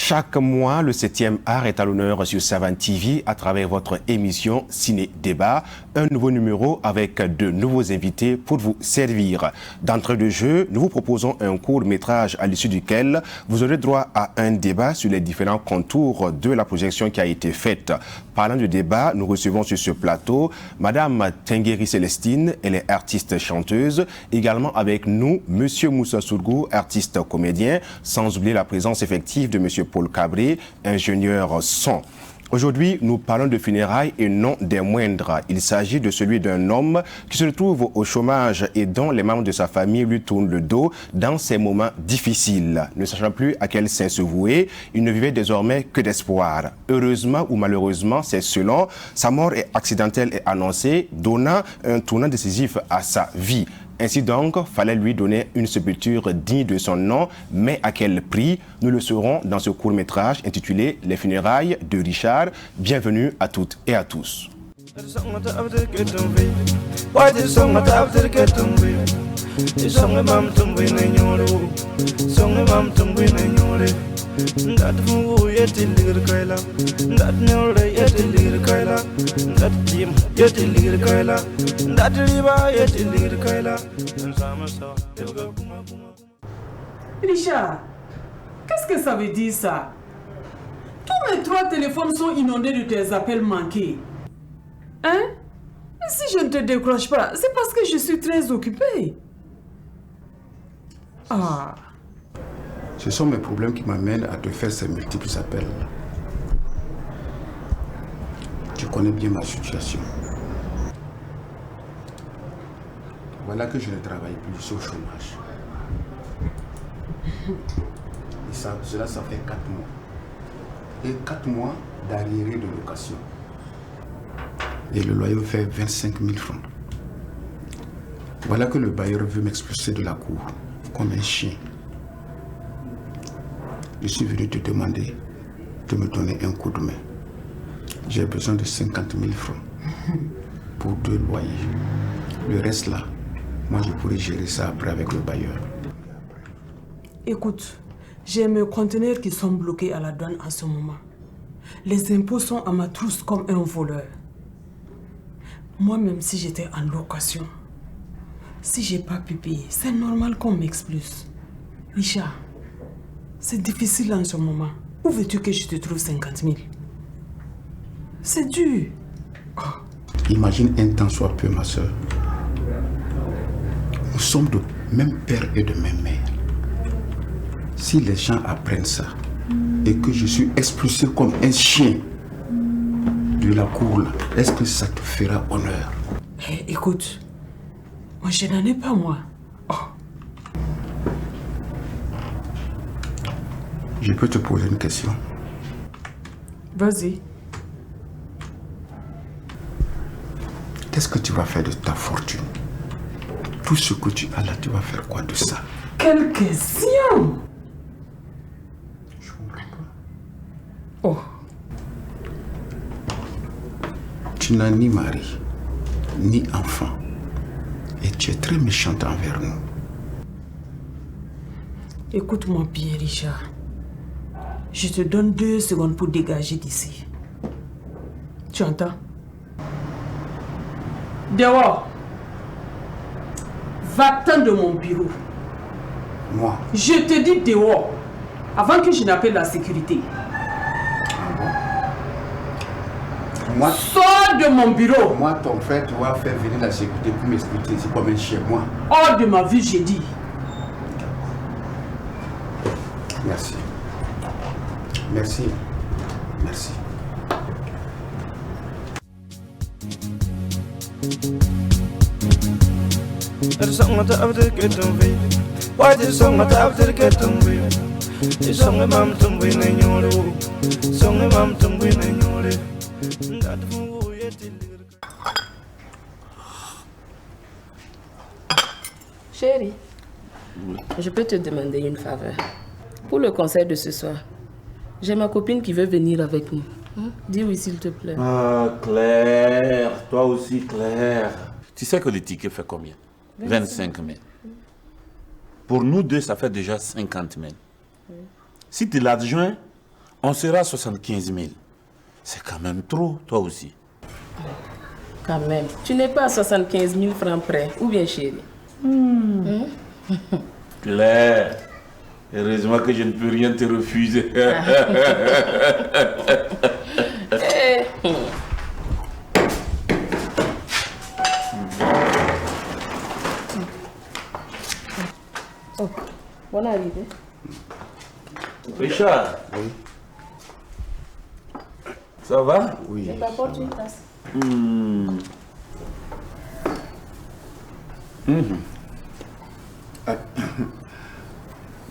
Chaque mois, le 7e art est à l'honneur sur Savane TV à travers votre émission Ciné Débat. Un nouveau numéro avec de nouveaux invités pour vous servir. D'entrée de jeu, nous vous proposons un court-métrage à l'issue duquel vous aurez droit à un débat sur les différents contours de la projection qui a été faite. Parlant de débat, nous recevons sur ce plateau Madame Tengueri Célestine, elle est artiste chanteuse. Également avec nous, Monsieur Moussa Sourgou, artiste comédien, sans oublier la présence effective de Monsieur Paul Cabré, ingénieur son. Aujourd'hui, nous parlons de funérailles et non des moindres. Il s'agit de celui d'un homme qui se retrouve au chômage et dont les membres de sa famille lui tournent le dos dans ces moments difficiles. Ne sachant plus à quel saint se vouer, il ne vivait désormais que d'espoir. Heureusement ou malheureusement, c'est selon, sa mort est accidentelle et annoncée, donnant un tournant décisif à sa vie. Ainsi donc, fallait lui donner une sépulture digne de son nom, mais à quel prix? Nous le saurons dans ce court-métrage intitulé Les funérailles de Richard. Bienvenue à toutes et à tous. Richard, qu'est-ce que ça veut dire ça? Tous mes 3 téléphones sont inondés de tes appels manqués. Hein? Si je ne te décroche pas, c'est parce que je suis très occupée. Ah. Ce sont mes problèmes qui m'amènent à te faire ces multiples appels. Tu connais bien ma situation. Voilà que je ne travaille plus, je suis au chômage. Et cela fait 4 mois. Et 4 mois d'arriéré de location. Et le loyer me fait 25 000 francs. Voilà que le bailleur veut m'expulser de la cour, comme un chien. Je suis venu te demander de me donner un coup de main. J'ai besoin de 50 000 francs pour 2 loyers. Le reste là, moi je pourrais gérer ça après avec le bailleur. Écoute, j'ai mes conteneurs qui sont bloqués à la douane en ce moment. Les impôts sont à ma trousse comme un voleur. Moi-même, si j'étais en location, si j'ai pas pu payer, c'est normal qu'on m'expulse. Richard, c'est difficile en ce moment. Où veux-tu que je te trouve 50 000? C'est dur. Oh. Imagine un temps soit peu, ma soeur. Nous sommes de même père et de même mère. Si les gens apprennent ça et que je suis expulsé comme un chien de la cour là, est-ce que ça te fera honneur? Hey, écoute, moi je n'en ai pas moi. Oh. Je peux te poser une question? Vas-y. Qu'est-ce que tu vas faire de ta fortune? Tout ce que tu as là, tu vas faire quoi de ça? Quelle question? Je comprends pas. Oh. Tu n'as ni mari, ni enfant. Et tu es très méchante envers nous. Écoute-moi bien, Richard. Je te donne 2 secondes pour dégager d'ici. Tu entends? Dehors. Va-t'en de mon bureau. Moi? Je te dis dehors. Avant que je n'appelle la sécurité. Moi, sors de mon bureau. Moi, ton frère, tu vas faire venir la sécurité pour m'expliquer. C'est comme un chien, moi. Hors de ma vue, j'ai dit. Merci. Merci. Merci. Chérie, je peux te demander une faveur. Pour le concert de ce soir, j'ai ma copine qui veut venir avec nous. Dis oui, s'il te plaît. Ah, Claire, toi aussi, Claire. Tu sais que le ticket fait combien? 25 000. Pour nous deux, ça fait déjà 50 000. Si tu l'adjoins, On sera à 75 000. C'est quand même trop, toi aussi. Quand même. Tu n'es pas à 75 000 francs près. Ou bien, chérie? Claire, heureusement que je ne peux rien te refuser. Oh, bonne arrivée. Richard. Oui. Ça va? Oui. Je t'apporte une tasse.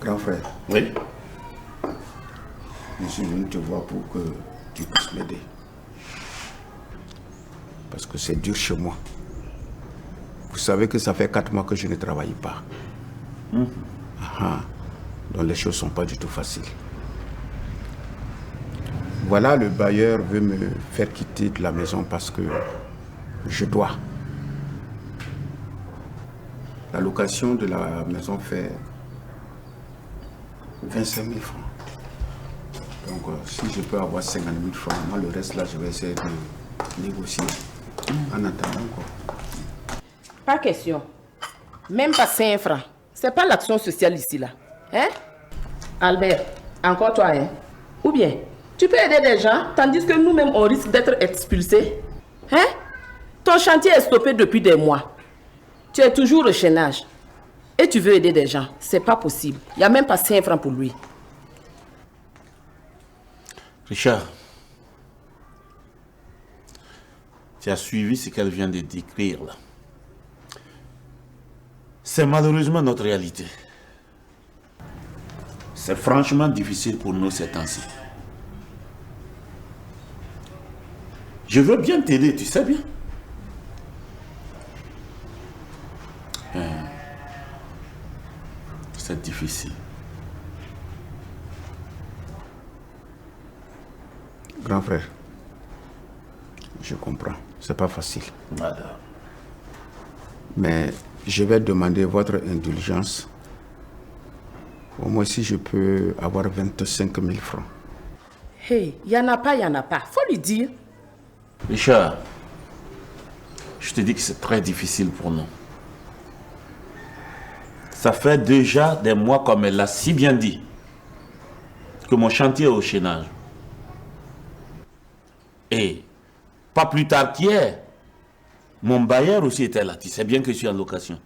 Grand frère, Oui. je suis venu te voir pour que tu puisses m'aider. Parce que c'est dur chez moi. Vous savez que ça fait 4 mois que je ne travaille pas. Donc les choses ne sont pas du tout faciles. Voilà, le bailleur veut me faire quitter de la maison parce que je dois. La location de la maison fait 25 000 francs. Donc si je peux avoir 50 000 francs, moi le reste là, je vais essayer de négocier en attendant quoi. Pas question. Même pas 5 francs. C'est pas l'action sociale ici, là. Hein? Albert, encore toi, hein? Ou bien, tu peux aider des gens, tandis que nous-mêmes, on risque d'être expulsés. Hein? Ton chantier est stoppé depuis des mois. Tu es toujours au chaînage. Et tu veux aider des gens. C'est pas possible. Il n'y a même pas 5 francs pour lui. Richard, tu as suivi ce qu'elle vient de décrire là. C'est malheureusement notre réalité. C'est franchement difficile pour nous ces temps-ci. Je veux bien t'aider, tu sais bien. C'est difficile. Grand frère, je comprends, c'est pas facile. Voilà. Mais je vais demander votre indulgence. Au moins si je peux avoir 25 000 francs. Hey, il n'y en a pas, il n'y en a pas. Faut lui dire. Richard, je te dis que c'est très difficile pour nous. Ça fait déjà des mois, comme elle l'a si bien dit, que mon chantier est au chaînage. Et pas plus tard qu'hier, mon bailleur aussi était là. Tu sais bien que je suis en location.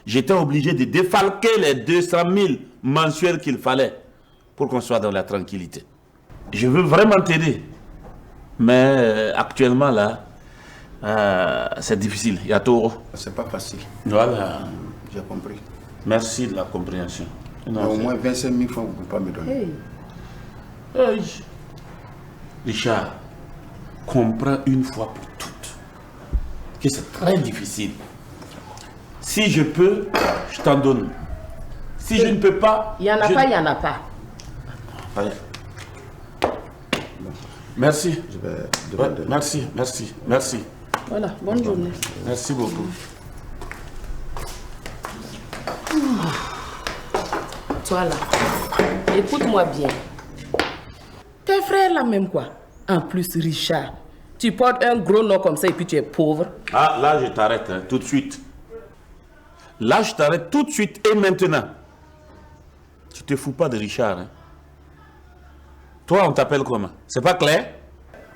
J'étais obligé de défalquer les 200 000 mensuels qu'il fallait pour qu'on soit dans la tranquillité. Je veux vraiment t'aider. Mais actuellement, là, c'est difficile. Il y a trop. C'est pas facile. Voilà. J'ai compris. Merci de la compréhension. Mais au moins 25 000 francs, vous ne pouvez pas me donner. Hey. Richard, comprends une fois pour toutes que c'est très difficile. Si je peux, je t'en donne. Si je ne peux pas... Il n'y en a pas, il n'y en a pas. Allez. Merci. Je vais Ouais, demander. merci. Voilà, bonne journée. Merci beaucoup. Toi là, écoute-moi bien. Tes frères là même quoi. En plus, Richard, tu portes un gros nom comme ça et puis tu es pauvre. Ah, là, je t'arrête tout de suite. Là, je t'arrête tout de suite et maintenant. Tu te fous pas de Richard. Hein? Toi, on t'appelle comment? C'est pas Claire?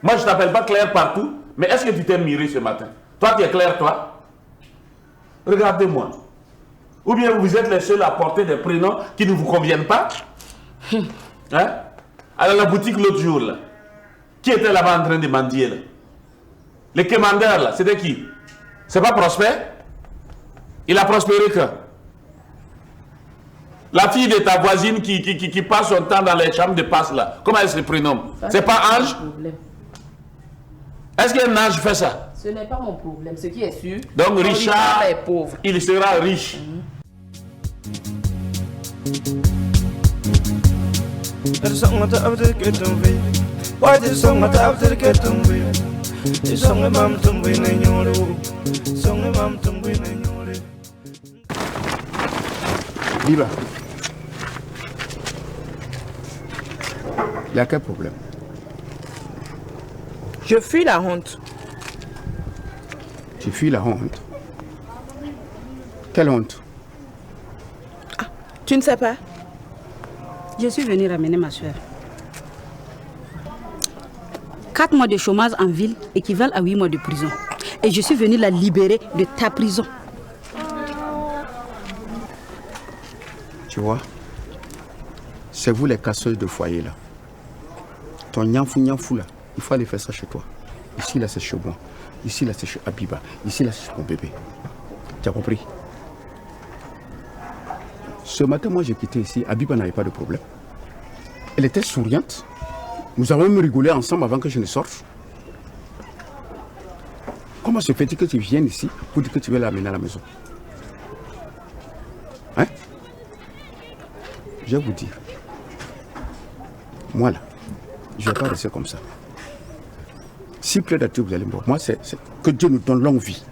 Moi, je t'appelle pas Claire partout. Mais est-ce que tu t'es miré ce matin? Toi, tu es Claire, toi? Regardez-moi. Ou bien vous êtes les seuls à porter des prénoms qui ne vous conviennent pas? Hein? À la boutique l'autre jour, là. Qui était là-bas en train de mendier, là? Les commandeurs, là, c'était qui? C'est pas Prosper? Il a prospéré quand? La fille de ta voisine qui passe son temps dans les chambres de passe, là. Comment elle se prénomme? C'est pas Ange? Est-ce qu'un ange fait ça? Ce n'est pas mon problème. Ce qui est sûr, Donc Richard est pauvre. Il sera riche. Lila. Il y a quel problème? Je fuis la honte. Tu fuis la honte? Quelle honte? Ah, tu ne sais pas? Je suis venue ramener ma soeur. 4 mois de chômage en ville équivalent à 8 mois de prison. Et je suis venue la libérer de ta prison. Tu vois, c'est vous les casseuses de foyer là. Ton nyafou là, il faut aller faire ça chez toi. Ici là c'est chez moi. Ici là c'est chez Abiba. Ici là c'est chez mon bébé. Tu as compris? Ce matin, moi j'ai quitté ici, Abiba n'avait pas de problème. Elle était souriante. Nous avons même rigolé ensemble avant que je ne sorte. Comment se fait-il que tu viennes ici pour dire que tu veux l'amener à la maison? Hein? Je vais vous dire. Moi là, je ne vais pas rester comme ça. Si plaît à Dieu, vous allez me voir. Moi, c'est que Dieu nous donne longue vie.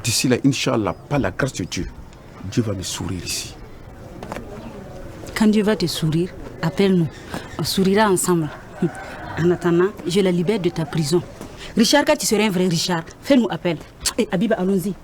D'ici là, Inch'Allah, par la grâce de Dieu, Dieu va me sourire ici. Quand Dieu va te sourire, appelle-nous. On sourira ensemble. En attendant, je la libère de ta prison. Richard, quand tu seras un vrai Richard, fais-nous appel. Et Abiba, allons-y.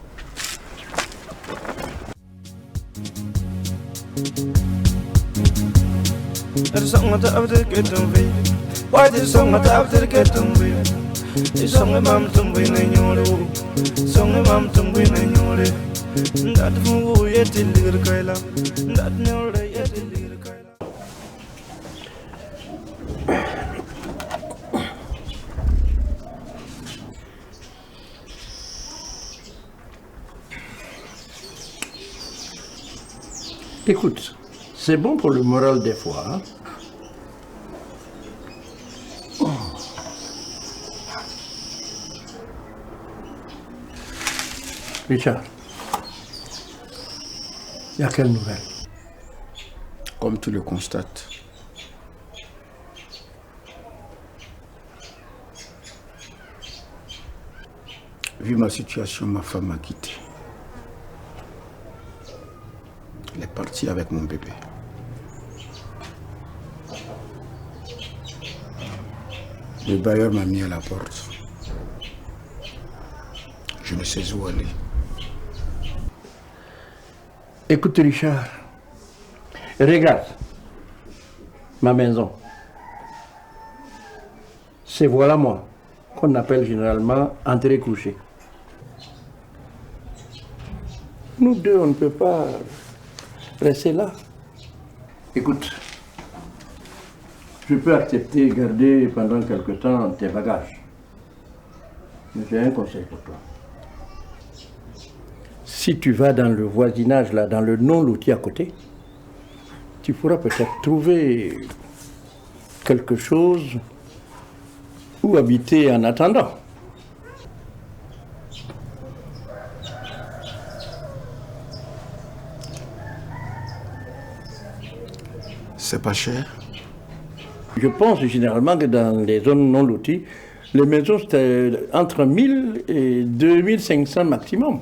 Écoute, c'est bon pour le moral des fois. Hein? Oh. Richard, il y a quelle nouvelle? Comme tu le constates, vu ma situation, ma femme m'a quitté. Elle est partie avec mon bébé. Le bailleur m'a mis à la porte. Je ne sais où aller. Écoute Richard, regarde ma maison. C'est voilà moi, qu'on appelle généralement entrée couchée. Nous deux, on ne peut pas rester là. Écoute, je peux accepter garder pendant quelque temps tes bagages. Mais j'ai un conseil pour toi. Si tu vas dans le voisinage, là, dans le non-loti à côté, tu pourras peut-être trouver quelque chose où habiter en attendant. C'est pas cher? Je pense généralement que dans les zones non loties, les maisons c'est entre 1000 et 2500 maximum.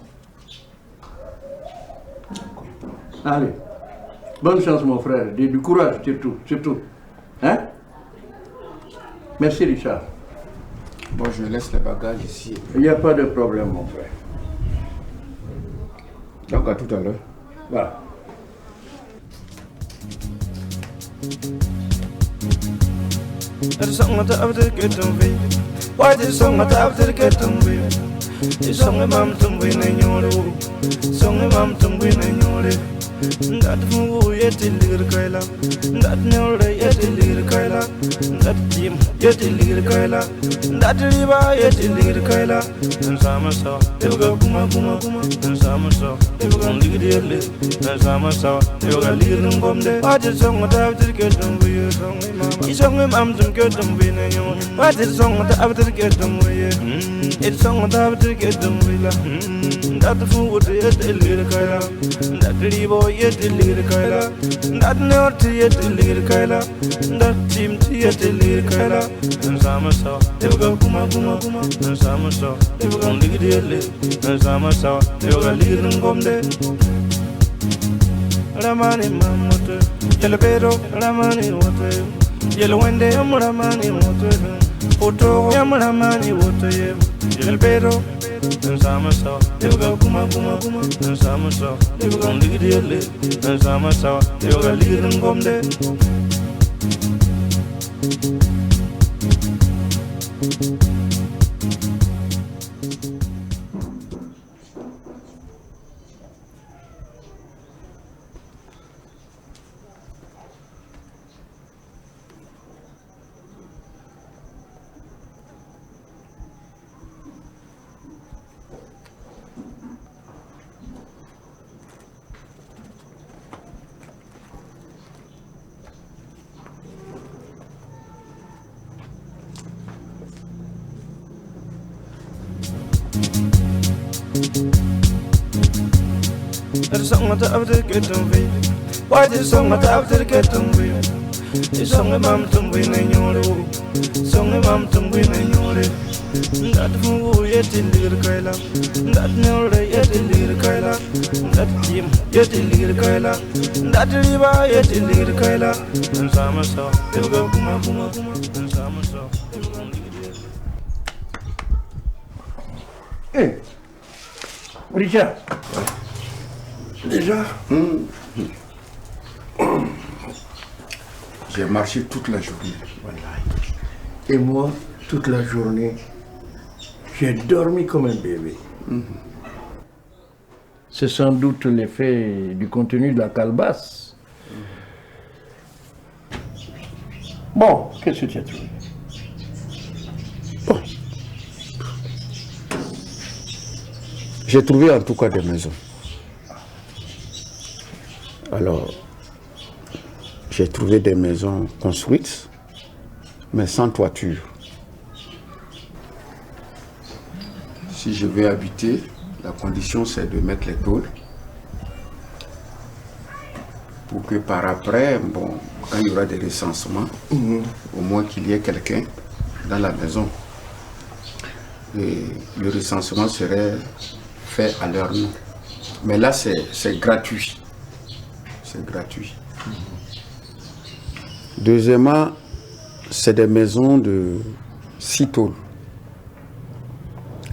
Allez, bonne chance mon frère, du courage surtout. Hein? Merci Richard. Bon, je laisse les bagages ici. Il n'y a pas de problème mon frère. Donc à tout à l'heure. Voilà. That fool yet in little Kaila, that no yet in little Kaila, that Jim yet in little Kaila, that river yet in little Kaila, and summer saw, they will go Kuma, and summer saw, they will go lead it, and summer saw, they will go lead them from there. I just song without the get them with you, song me, mamma. You song me, mamma, to get them with you. What is song without the get them with you? It's song without the get them with you. That fool yet in little Kaila, that river yet in little Kaila, that north yet in little Kaila, that Jim yet in little Kaila, and summer saw, they will go Kuma, and summer saw, they will go lead it, and summer saw, they will go lead them from there. Ramani Mamote, Yellow Ramani Water, Yel wende yamuramani moto Foto yamuramani woto ye Yel pero Nsama sawa Yoga kuma kuma kuma Nsama sawa Yoga ligidi yele Nsama sawa Yoga ligidi ngomde There's something after getting free. Why there's something after getting free? There's something I'm tumbling in your room. Something I'm tumbling in your room. That fool yet in the Kaila. That never yet in the Kaila. That team yet in the Kaila. That river yet in the Kaila. And some saw. You go kuma kuma kuma. And some saw. Hey, Richard. Déjà J'ai marché toute la journée. Voilà. Et moi, toute la journée, j'ai dormi comme un bébé. C'est sans doute l'effet du contenu de la calebasse. Bon, qu'est-ce que tu as trouvé? Bon. J'ai trouvé en tout cas des maisons. Alors, j'ai trouvé des maisons construites, mais sans toiture. Si je vais habiter, la condition c'est de mettre les tôles pour que par après, bon, quand il y aura des recensements, au moins qu'il y ait quelqu'un dans la maison. Et le recensement serait fait à leur nom. Mais là, c'est gratuit. C'est gratuit. Deuxièmement, c'est des maisons de 6 tôles.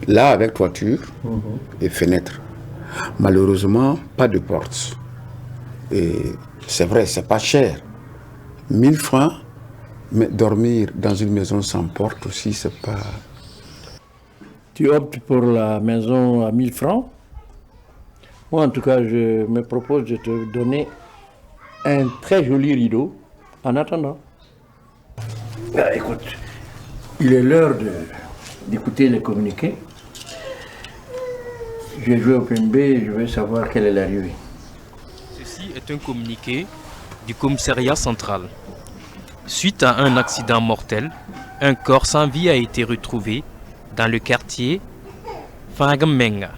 Là, avec toiture et fenêtre. Malheureusement, pas de porte. Et c'est vrai, c'est pas cher. 1000 francs, mais dormir dans une maison sans porte aussi, c'est pas... Tu optes pour la maison à 1000 francs. Moi, en tout cas, je me propose de te donner un très joli rideau en attendant. Ah, écoute, il est l'heure d'écouter les communiqués. J'ai joué au PMB et je veux savoir quelle est l'arrivée. Ceci est un communiqué du commissariat central. Suite à un accident mortel, un corps sans vie a été retrouvé dans le quartier Fangamenga.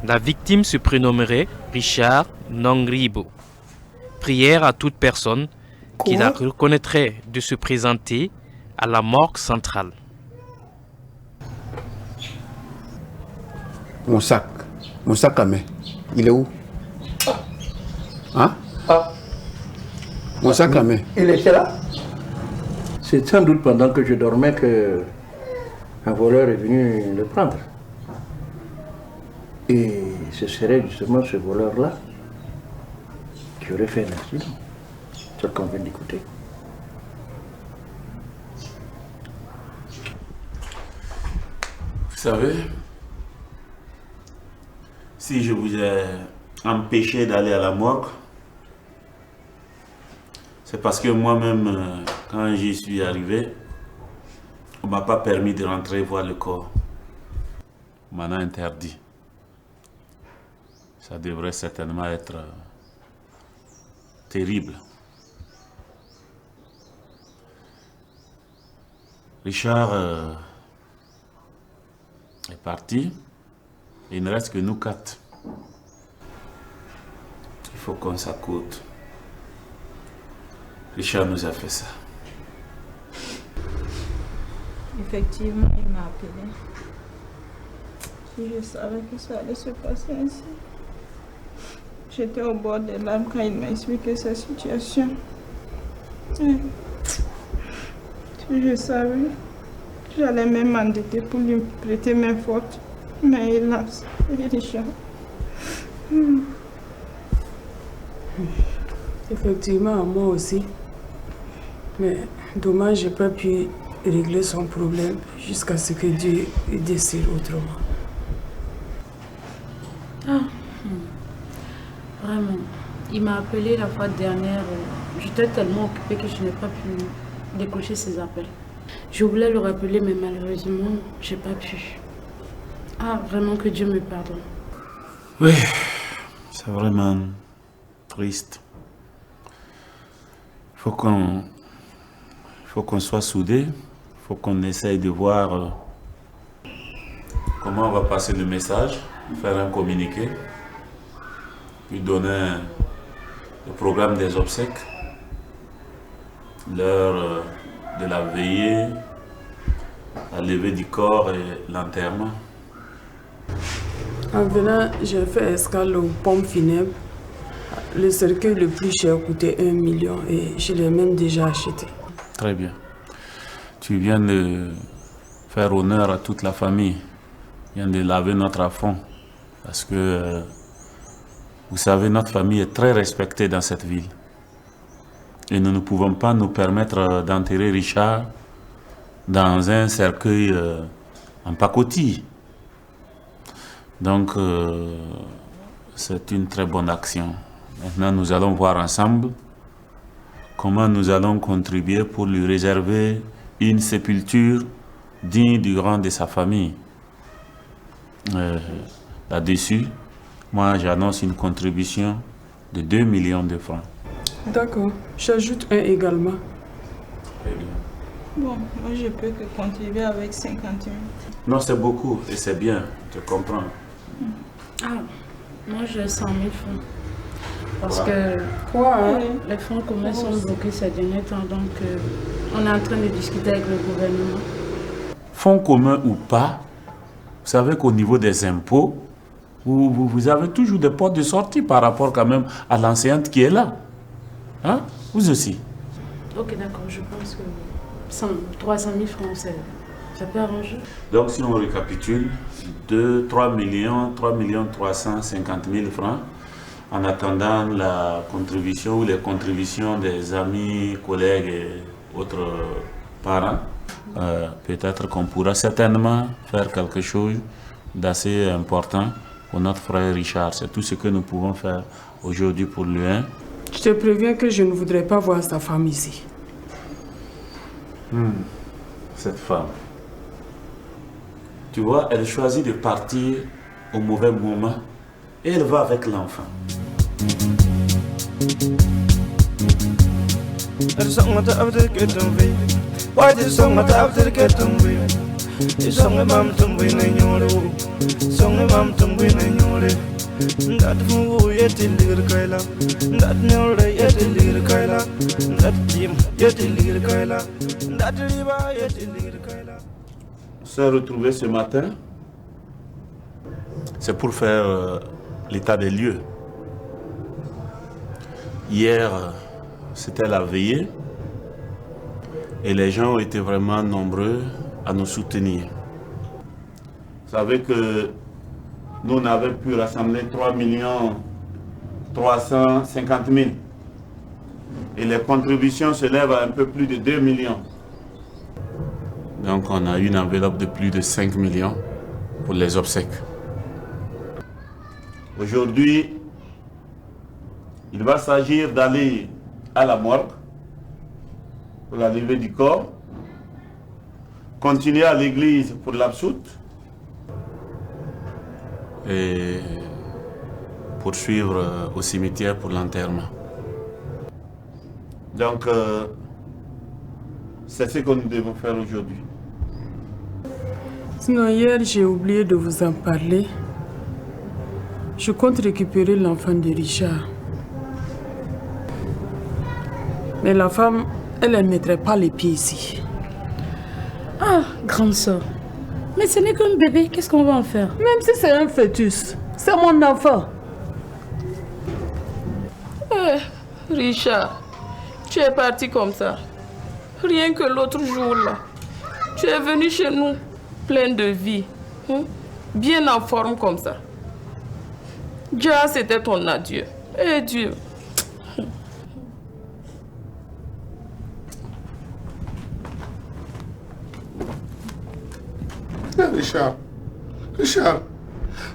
La victime se prénommerait Richard Nongribo. Prière à toute personne qui la reconnaîtrait de se présenter à la morgue centrale. Mon sac à main, il est où? Hein? Mon sac à main. Il était là? C'est sans doute pendant que je dormais que un voleur est venu le prendre. Et ce serait justement ce voleur-là qui aurait fait un accident. C'est ce qu'on vient d'écouter. Vous savez, si je vous ai empêché d'aller à la morgue, c'est parce que moi-même, quand j'y suis arrivé, on ne m'a pas permis de rentrer voir le corps. On m'en a interdit. Ça devrait certainement être terrible. Richard est parti. Il ne reste que nous 4. Il faut qu'on s'accoute. Richard nous a fait ça. Effectivement, il m'a appelé. Si je savais que ça allait se passer ainsi. J'étais au bord des larmes quand il m'a expliqué sa situation. Je savais. J'allais même m'endetter pour lui prêter main forte. Mais hélas, Richard. Effectivement, moi aussi. Mais dommage, j'ai pas pu régler son problème jusqu'à ce que Dieu décide autrement. Vraiment. Il m'a appelé la fois dernière. J'étais tellement occupée que je n'ai pas pu décocher ses appels. Je voulais le rappeler, mais malheureusement, j'ai pas pu. Vraiment que Dieu me pardonne. Oui, c'est vraiment triste. Il faut qu'on soit soudés. Il faut qu'on essaye de voir comment on va passer le message, faire un communiqué, puis donner le programme des obsèques, l'heure de la veillée, la levée du corps et l'enterrement. En venant, j'ai fait escale aux pompes funèbres. Le cercueil le plus cher coûtait 1 million et je l'ai même déjà acheté. Très bien. Tu viens de faire honneur à toute la famille. Tu viens de laver notre affront. Parce que, vous savez, notre famille est très respectée dans cette ville. Et nous ne pouvons pas nous permettre d'enterrer Richard dans un cercueil en pacotille. Donc, c'est une très bonne action. Maintenant, nous allons voir ensemble comment nous allons contribuer pour lui réserver une sépulture digne du rang de sa famille. Là-dessus, moi, j'annonce une contribution de 2 millions de francs. D'accord, j'ajoute un également. Très bien. Bon, moi je peux que contribuer avec 50 000. Non, c'est beaucoup et c'est bien, je comprends. Moi j'ai 100 000 francs. Parce que les fonds communs sont bloqués ces derniers temps, donc on est en train de discuter avec le gouvernement. Fonds communs ou pas, vous savez qu'au niveau des impôts, vous avez toujours des portes de sortie par rapport quand même à l'enseignante qui est là. Hein? Vous aussi. Ok, d'accord, je pense que 300 000 francs, ça peut arranger. Donc si on récapitule, 3 350 000 francs, en attendant la contribution ou les contributions des amis, collègues et autres parents, peut-être qu'on pourra certainement faire quelque chose d'assez important pour notre frère Richard. C'est tout ce que nous pouvons faire aujourd'hui pour lui. Hein? Je te préviens que je ne voudrais pas voir sa femme ici. Cette femme, tu vois, elle choisit de partir au mauvais moment et elle va avec l'enfant. On s'est retrouvés ce matin. C'est pour faire l'état des lieux. Hier, c'était la veillée et les gens ont été vraiment nombreux à nous soutenir. Vous savez que nous, on avait pu rassembler 3 350 000 et les contributions s'élèvent à un peu plus de 2 millions. Donc on a une enveloppe de plus de 5 millions pour les obsèques. Aujourd'hui, il va s'agir d'aller à la morgue pour la levée du corps, continuer à l'église pour l'absoute et poursuivre au cimetière pour l'enterrement. Donc, c'est ce que nous devons faire aujourd'hui. Sinon, hier, j'ai oublié de vous en parler. Je compte récupérer l'enfant de Richard. Mais la femme, elle ne mettrait pas les pieds ici. Grande soeur. Mais ce n'est qu'un bébé, qu'est-ce qu'on va en faire? Même si c'est un fœtus, c'est mon enfant. Richard, tu es parti comme ça. Rien que l'autre jour là, tu es venu chez nous plein de vie, bien en forme comme ça. Déjà, c'était ton adieu. Et Dieu. Richard,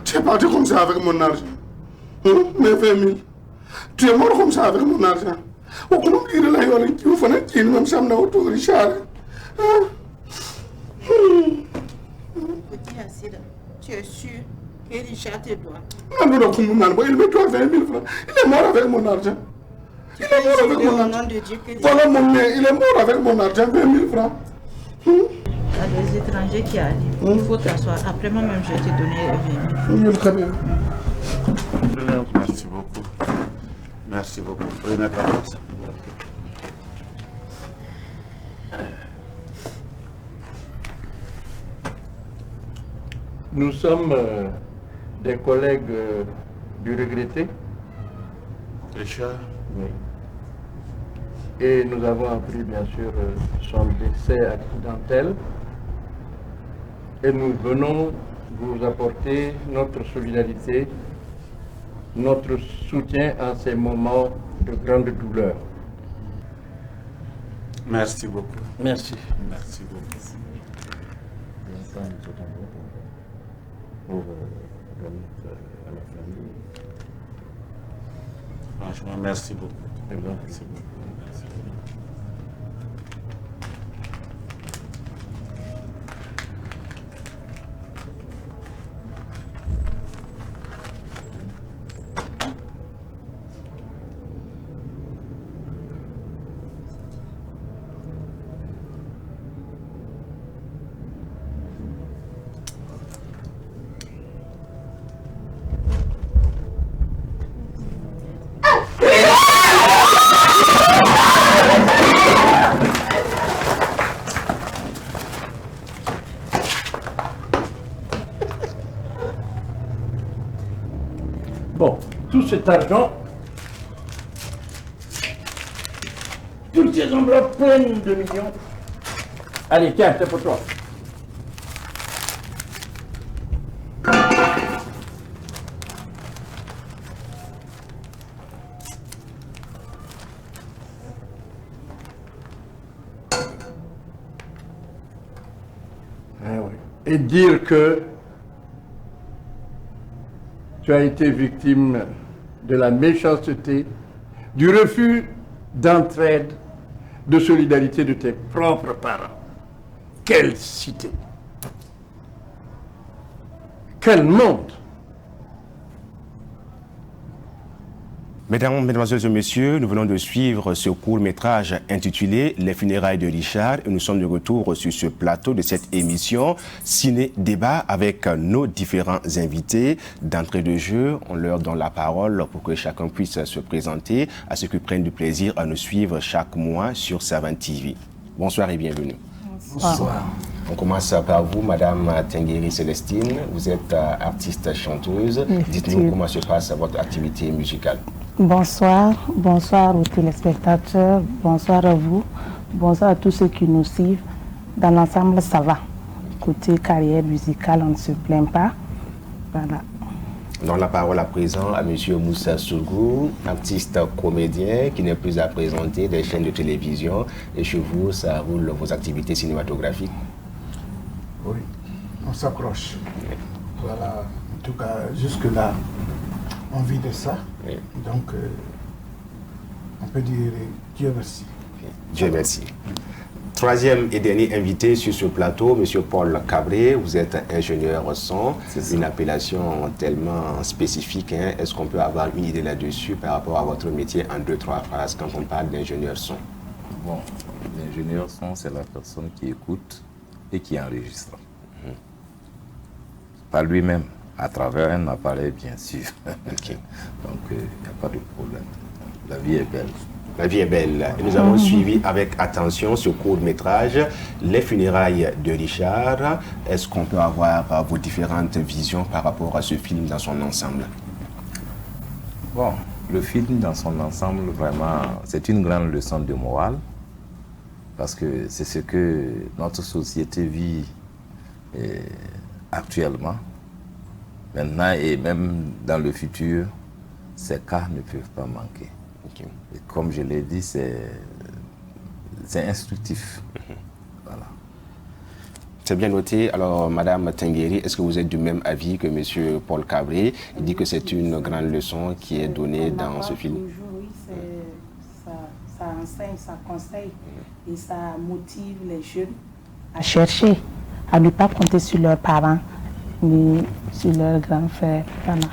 tu es parti comme ça avec mon argent. Mes 20 000. Tu es mort comme ça avec mon argent. Au coup de la yole, tu fais un kill, même ça me autour, Richard. Petit Assira, tu es sûr que Richard te doit? Non, il me doit 20 000 francs. Il est mort avec mon argent. Il est mort avec mon argent. Voilà mon nez, il est mort avec mon argent, 20 000 francs. Il y a des étrangers qui arrivent. Il faut t'asseoir. Après moi-même, je vais te donner 20 000. Très bien. Merci beaucoup. Merci beaucoup. Prenez ta place. Nous sommes des collègues du regretté. Richard. Oui. Et nous avons appris bien sûr son décès accidentel. Et nous venons vous apporter notre solidarité, notre soutien en ces moments de grande douleur. Merci beaucoup. Merci. Merci beaucoup. Franchement, merci beaucoup. Merci beaucoup. Merci beaucoup. Bon, tout cet argent, toutes ces enveloppes pleines de millions. Allez, tiens, c'est pour toi. Et dire que tu as été victime de la méchanceté, du refus d'entraide, de solidarité de tes propres parents. Quelle cité! Quel monde! Mesdames, Mesdemoiselles et Messieurs, nous venons de suivre ce court-métrage intitulé « Les funérailles de Richard » et nous sommes de retour sur ce plateau de cette émission Ciné-Débat avec nos différents invités. D'entrée de jeu, on leur donne la parole pour que chacun puisse se présenter, à ceux qui prennent du plaisir à nous suivre chaque mois sur Savane TV. Bonsoir et bienvenue. Bonsoir. On commence par vous, Madame Tengueri Célestine. Vous êtes artiste chanteuse. Dites-nous comment se passe votre activité musicale. Bonsoir, bonsoir aux téléspectateurs, bonsoir à vous, bonsoir à tous ceux qui nous suivent. Dans l'ensemble, ça va. Côté carrière musicale, on ne se plaint pas. Voilà. Dans la parole à présent à M. Moussa Sougou, artiste comédien qui n'est plus à présenter des chaînes de télévision. Et chez vous, ça roule vos activités cinématographiques? Oui, on s'accroche. Oui. Voilà, en tout cas, jusque-là, on vit de ça. Oui. Donc, on peut dire Dieu merci. Dieu merci. Troisième et dernier invité sur ce plateau, M. Paul Cabré. Vous êtes ingénieur son, une appellation tellement spécifique. Hein. Est-ce qu'on peut avoir une idée là-dessus par rapport à votre métier en 2-3 phrases quand on parle d'ingénieur son? Bon, l'ingénieur son, c'est la personne qui écoute et qui enregistre. Par lui-même, à travers un appareil, bien sûr. Okay. Donc, il n'y a pas de problème. La vie est belle. La vie est belle. Et nous avons suivi avec attention ce court-métrage, Les funérailles de Richard. Est-ce qu'on peut avoir vos différentes visions par rapport à ce film dans son ensemble? Bon, le film dans son ensemble, vraiment, c'est une grande leçon de morale. Parce que c'est ce que notre société vit actuellement. Maintenant et même dans le futur, ces cas ne peuvent pas manquer. Okay. Et comme je l'ai dit, c'est instructif. Voilà. C'est bien noté. Alors, Madame Tengueri, est-ce que vous êtes du même avis que Monsieur Paul Cabré? Il dit que c'est une grande leçon qui est donnée dans ce film. Toujours, oui, ça enseigne, ça conseille et ça motive les jeunes à chercher, à ne pas compter sur leurs parents ni sur leurs grands frères. Voilà.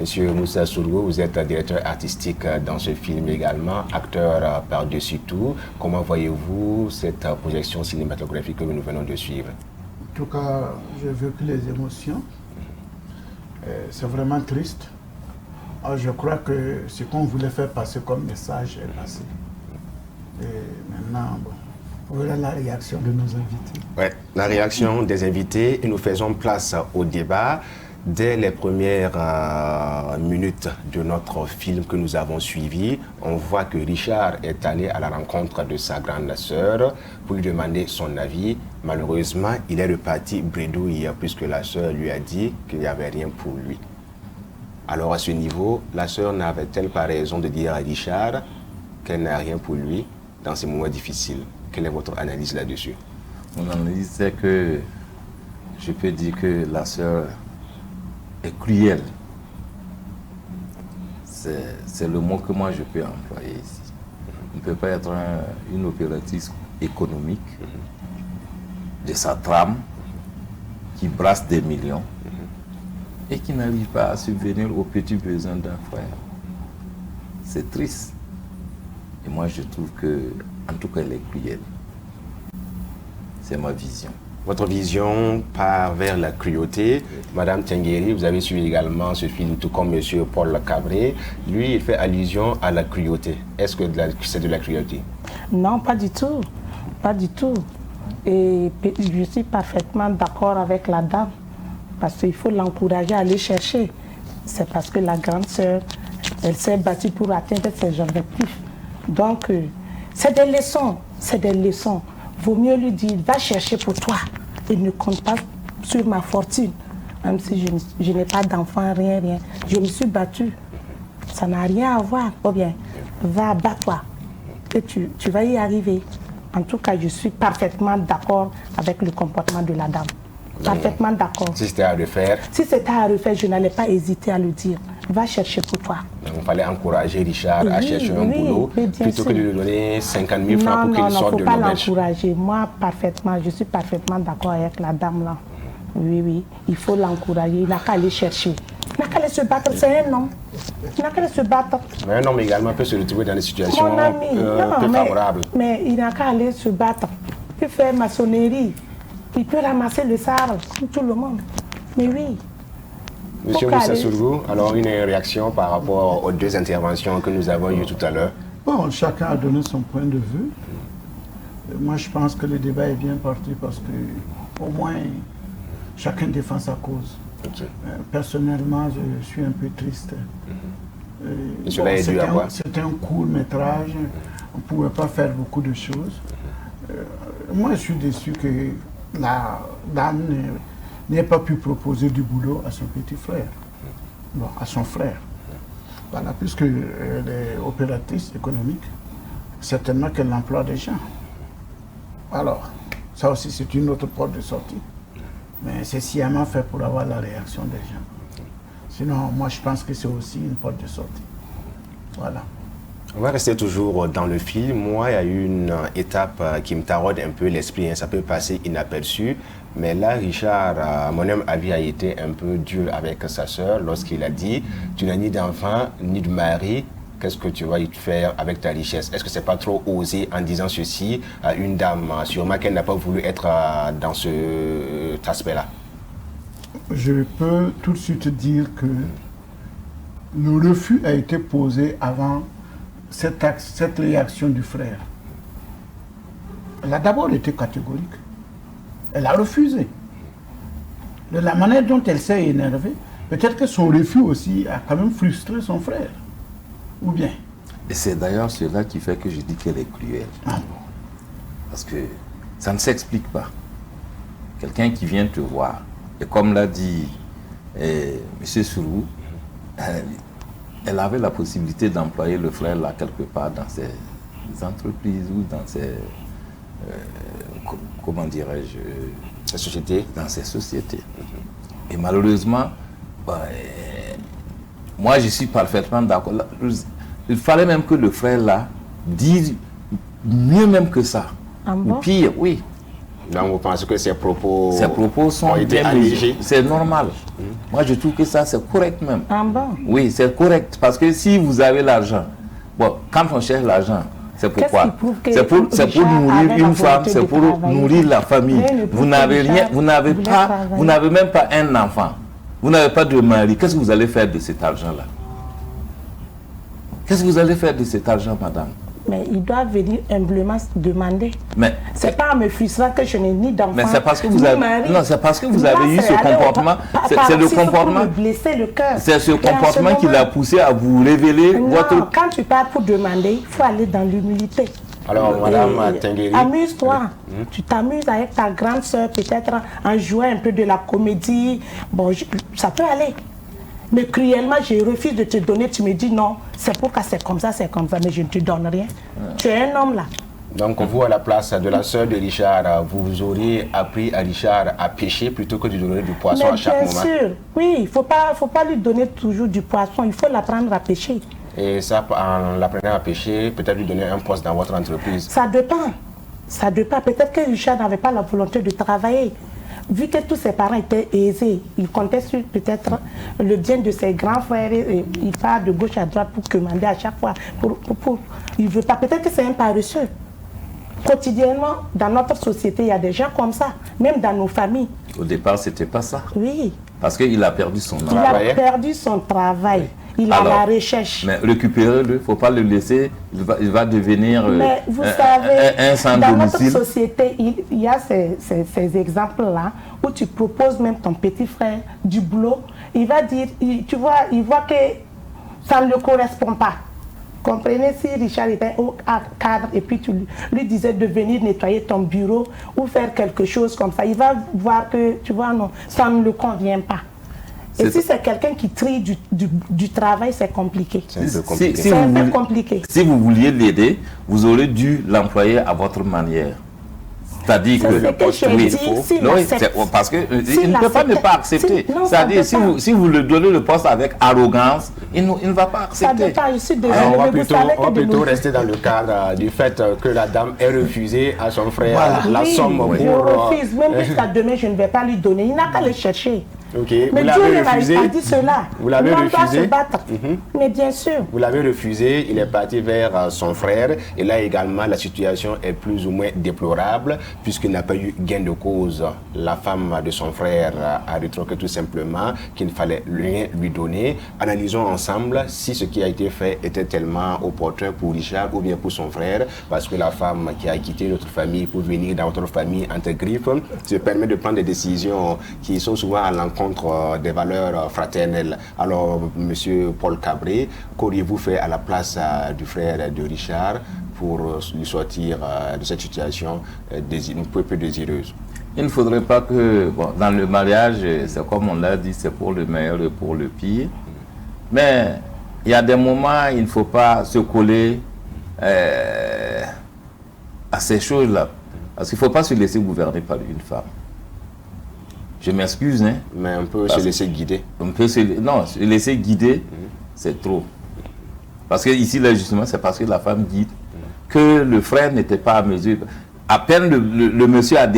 Monsieur Moussa Sourgou, vous êtes directeur artistique dans ce film également, acteur par-dessus tout. Comment voyez-vous cette projection cinématographique que nous venons de suivre? En tout cas, j'ai vécu les émotions. C'est vraiment triste. Alors, je crois que ce qu'on voulait faire passer comme message est passé. Et maintenant, bon, voilà la réaction de nos invités. Oui, la réaction des invités, et nous faisons place au débat. Dès les premières minutes de notre film que nous avons suivi, on voit que Richard est allé à la rencontre de sa grande sœur pour lui demander son avis. Malheureusement, il est reparti bredouille puisque la sœur lui a dit qu'il n'y avait rien pour lui. Alors à ce niveau, la sœur n'avait-elle pas raison de dire à Richard qu'elle n'a rien pour lui dans ces moments difficiles? Quelle est votre analyse là-dessus? Mon analyse, c'est que je peux dire que la sœur est cruelle. C'est le mot que moi je peux employer ici. On ne peut pas être une opératrice économique de sa trame qui brasse des millions et qui n'arrive pas à subvenir aux petits besoins d'un frère. C'est triste. Et moi je trouve que, en tout cas, elle est cruelle. C'est ma vision. Votre vision part vers la cruauté. Madame Tengueri, vous avez suivi également ce film, tout comme Monsieur Paul Cabré. Lui, il fait allusion à la cruauté. Est-ce que c'est de la cruauté? Non, pas du tout. Pas du tout. Et je suis parfaitement d'accord avec la dame. Parce qu'il faut l'encourager à aller chercher. C'est parce que la grande sœur, elle s'est battue pour atteindre ses objectifs. Donc, c'est des leçons. C'est des leçons. Vaut mieux lui dire, va chercher pour toi et ne compte pas sur ma fortune. Même si je n'ai pas d'enfant, rien. Je me suis battue. Ça n'a rien à voir. Ou bien, va, bats-toi. Et tu vas y arriver. En tout cas, je suis parfaitement d'accord avec le comportement de la dame. Parfaitement d'accord. Si c'était à refaire? Si c'était à refaire, je n'allais pas hésiter à le dire. Va chercher pour toi. Il fallait encourager Richard à chercher un boulot plutôt que de lui donner 50 000 francs pour qu'il sorte de l'auberge. Non, il ne faut pas l'encourager. Moi, parfaitement, je suis parfaitement d'accord avec la dame là. Oui, il faut l'encourager. Il n'a qu'à aller chercher. Il n'a qu'à aller se battre. C'est un homme. Il n'a qu'à aller se battre. Mais un homme également peut se retrouver dans des situations peu favorables. Mais il n'a qu'à aller se battre. Il peut faire maçonnerie. Il peut ramasser le sable, comme tout le monde. Mais oui. Monsieur Moussa Sourgou, alors une réaction par rapport aux deux interventions que nous avons eues tout à l'heure? Bon, chacun a donné son point de vue. Moi, je pense que le débat est bien parti parce que, au moins, chacun défend sa cause. Okay. Personnellement, je suis un peu triste. C'était un court métrage. On ne pouvait pas faire beaucoup de choses. Moi, je suis déçu que la dame n'ait pas pu proposer du boulot à son petit frère, bon, à son frère. Voilà, puisque elle est opératrice économique, certainement qu'elle emploie des gens. Alors, ça aussi c'est une autre porte de sortie. Mais c'est sciemment fait pour avoir la réaction des gens. Sinon, moi je pense que c'est aussi une porte de sortie. Voilà. On va rester toujours dans le film. Moi, il y a une étape qui me taraude un peu l'esprit. Ça peut passer inaperçu. Mais là, Richard, mon homme avis a été un peu dur avec sa sœur lorsqu'il a dit « Tu n'as ni d'enfant, ni de mari. Qu'est-ce que tu vas y faire avec ta richesse ?» Est-ce que c'est pas trop osé en disant ceci à une dame, sûrement qu'elle n'a pas voulu être dans cet aspect-là? Je peux tout de suite dire que le refus a été posé avant cette réaction du frère. Elle a d'abord été catégorique. Elle a refusé. De la manière dont elle s'est énervée, peut-être que son refus aussi a quand même frustré son frère. Ou bien. Et c'est d'ailleurs cela qui fait que je dis qu'elle est cruelle. Ah Parce que ça ne s'explique pas. Quelqu'un qui vient te voir, et comme l'a dit M. Sourou, elle avait la possibilité d'employer le frère là quelque part dans ses entreprises ou dans ses, comment dirais-je, dans ces sociétés. Et malheureusement, moi je suis parfaitement d'accord. Il fallait même que le frère là dise mieux même que ça. Ah bon? Ou pire, oui. Donc vous pensez que ces propos sont été bien allégés? C'est normal. Moi je trouve que ça c'est correct même. Ah bon? Oui, c'est correct. Parce que si vous avez l'argent, bon, quand on cherche l'argent, c'est pourquoi? C'est pour nourrir une femme, c'est pour nourrir la famille. Vous n'avez rien, vous n'avez même pas un enfant. Vous n'avez pas de mari. Qu'est-ce que vous allez faire de cet argent-là? Qu'est-ce que vous allez faire de cet argent, madame? Mais il doit venir humblement demander. Mais c'est pas en me frustrant que je n'ai ni d'enfant. Mais c'est parce que vous avez, non, c'est parce que vous avez eu ce comportement. C'est le comportement. C'est ce comportement qui l'a poussé à vous révéler votre. Quand tu pars pour demander, il faut aller dans l'humilité. Alors, Madame Tengueri, amuse-toi. Tu t'amuses avec ta grande soeur, peut-être en jouant un peu de la comédie. Bon, ça peut aller. Mais cruellement, je refuse de te donner. Tu me dis non, c'est pourquoi c'est comme ça, mais je ne te donne rien. Tu es un homme là. Donc vous, à la place de la sœur de Richard, vous auriez appris à Richard à pêcher plutôt que de lui donner du poisson à chaque moment? Bien sûr, oui, il ne faut pas lui donner toujours du poisson, il faut l'apprendre à pêcher. Et ça, en l'apprenant à pêcher, peut-être lui donner un poste dans votre entreprise? Ça dépend. Ça dépend. Peut-être que Richard n'avait pas la volonté de travailler. Vu que tous ses parents étaient aisés, il comptait sur peut-être le bien de ses grands frères. Et il part de gauche à droite pour commander à chaque fois. Il ne veut pas. Peut-être que c'est un paresseux. Quotidiennement, dans notre société, il y a des gens comme ça, même dans nos familles. Au départ, c'était pas ça. Oui. Parce qu'il a perdu son travail. Il a perdu son travail. Il a la recherche. Mais récupérez-le, il ne faut pas le laisser, il va devenir mais vous savez, un sans dans domicile. notre société, il y a ces exemples-là où tu proposes même ton petit frère du boulot. Il va dire, tu vois, il voit que ça ne le correspond pas. Comprenez, si Richard était au cadre et puis tu lui disais de venir nettoyer ton bureau ou faire quelque chose comme ça, il va voir que, tu vois, non, ça ne le convient pas. Et si c'est quelqu'un qui trie du travail, c'est compliqué. C'est un peu compliqué. Si vous vouliez l'aider, vous aurez dû l'employer à votre manière. C'est-à-dire que parce qu'il ne peut pas ne pas accepter. C'est-à-dire si vous le donnez le poste avec arrogance, il ne va pas accepter. Alors, on va plutôt rester dans le cadre du fait que la dame ait refusé à son frère la somme pour... Je refuse, même jusqu'à demain, je ne vais pas lui donner. Il n'a qu'à le chercher. Ok, mais Dieu ne m'a dit cela. Vous l'avez refusé. Se battre. Mais bien sûr. Vous l'avez refusé, il est parti vers son frère. Et là également, la situation est plus ou moins déplorable puisqu'il n'a pas eu gain de cause. La femme de son frère a rétorqué tout simplement qu'il ne fallait rien lui donner. Analysons ensemble si ce qui a été fait était tellement opportun pour Richard ou bien pour son frère, parce que la femme qui a quitté notre famille pour venir dans votre famille entre griffes se permet de prendre des décisions qui sont souvent à l'encontre des valeurs fraternelles. Alors, monsieur Paul Cabré, qu'auriez-vous fait à la place du frère de Richard pour lui sortir de cette situation un peu désireuse? Il ne faudrait pas que, bon, dans le mariage, c'est comme on l'a dit, c'est pour le meilleur et pour le pire. Mais il y a des moments, il ne faut pas se coller à ces choses-là. Parce qu'il ne faut pas se laisser gouverner par une femme. Je m'excuse, hein. Mais on peut se laisser guider. Non, se laisser guider, c'est trop. Parce que ici, là, justement, c'est parce que la femme guide que le frère n'était pas à mesure. À peine le monsieur a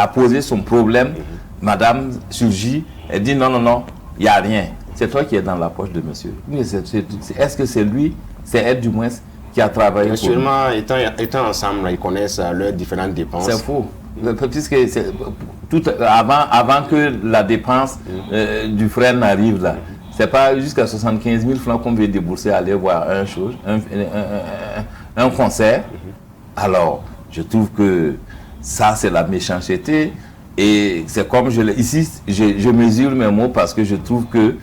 posé son problème, madame surgit, elle dit non, non, non, il n'y a rien. C'est toi qui es dans la poche de monsieur. Est-ce que c'est lui, c'est elle du moins, qui a travaillé pour lui? Seulement, étant ensemble, ils connaissent leurs différentes dépenses. C'est faux. Puisque avant que la dépense du frère n'arrive là, c'est pas jusqu'à 75 000 francs qu'on veut débourser aller voir un concert. Alors, je trouve que ça, c'est la méchanceté. Et c'est comme ici, je mesure mes mots parce que je trouve que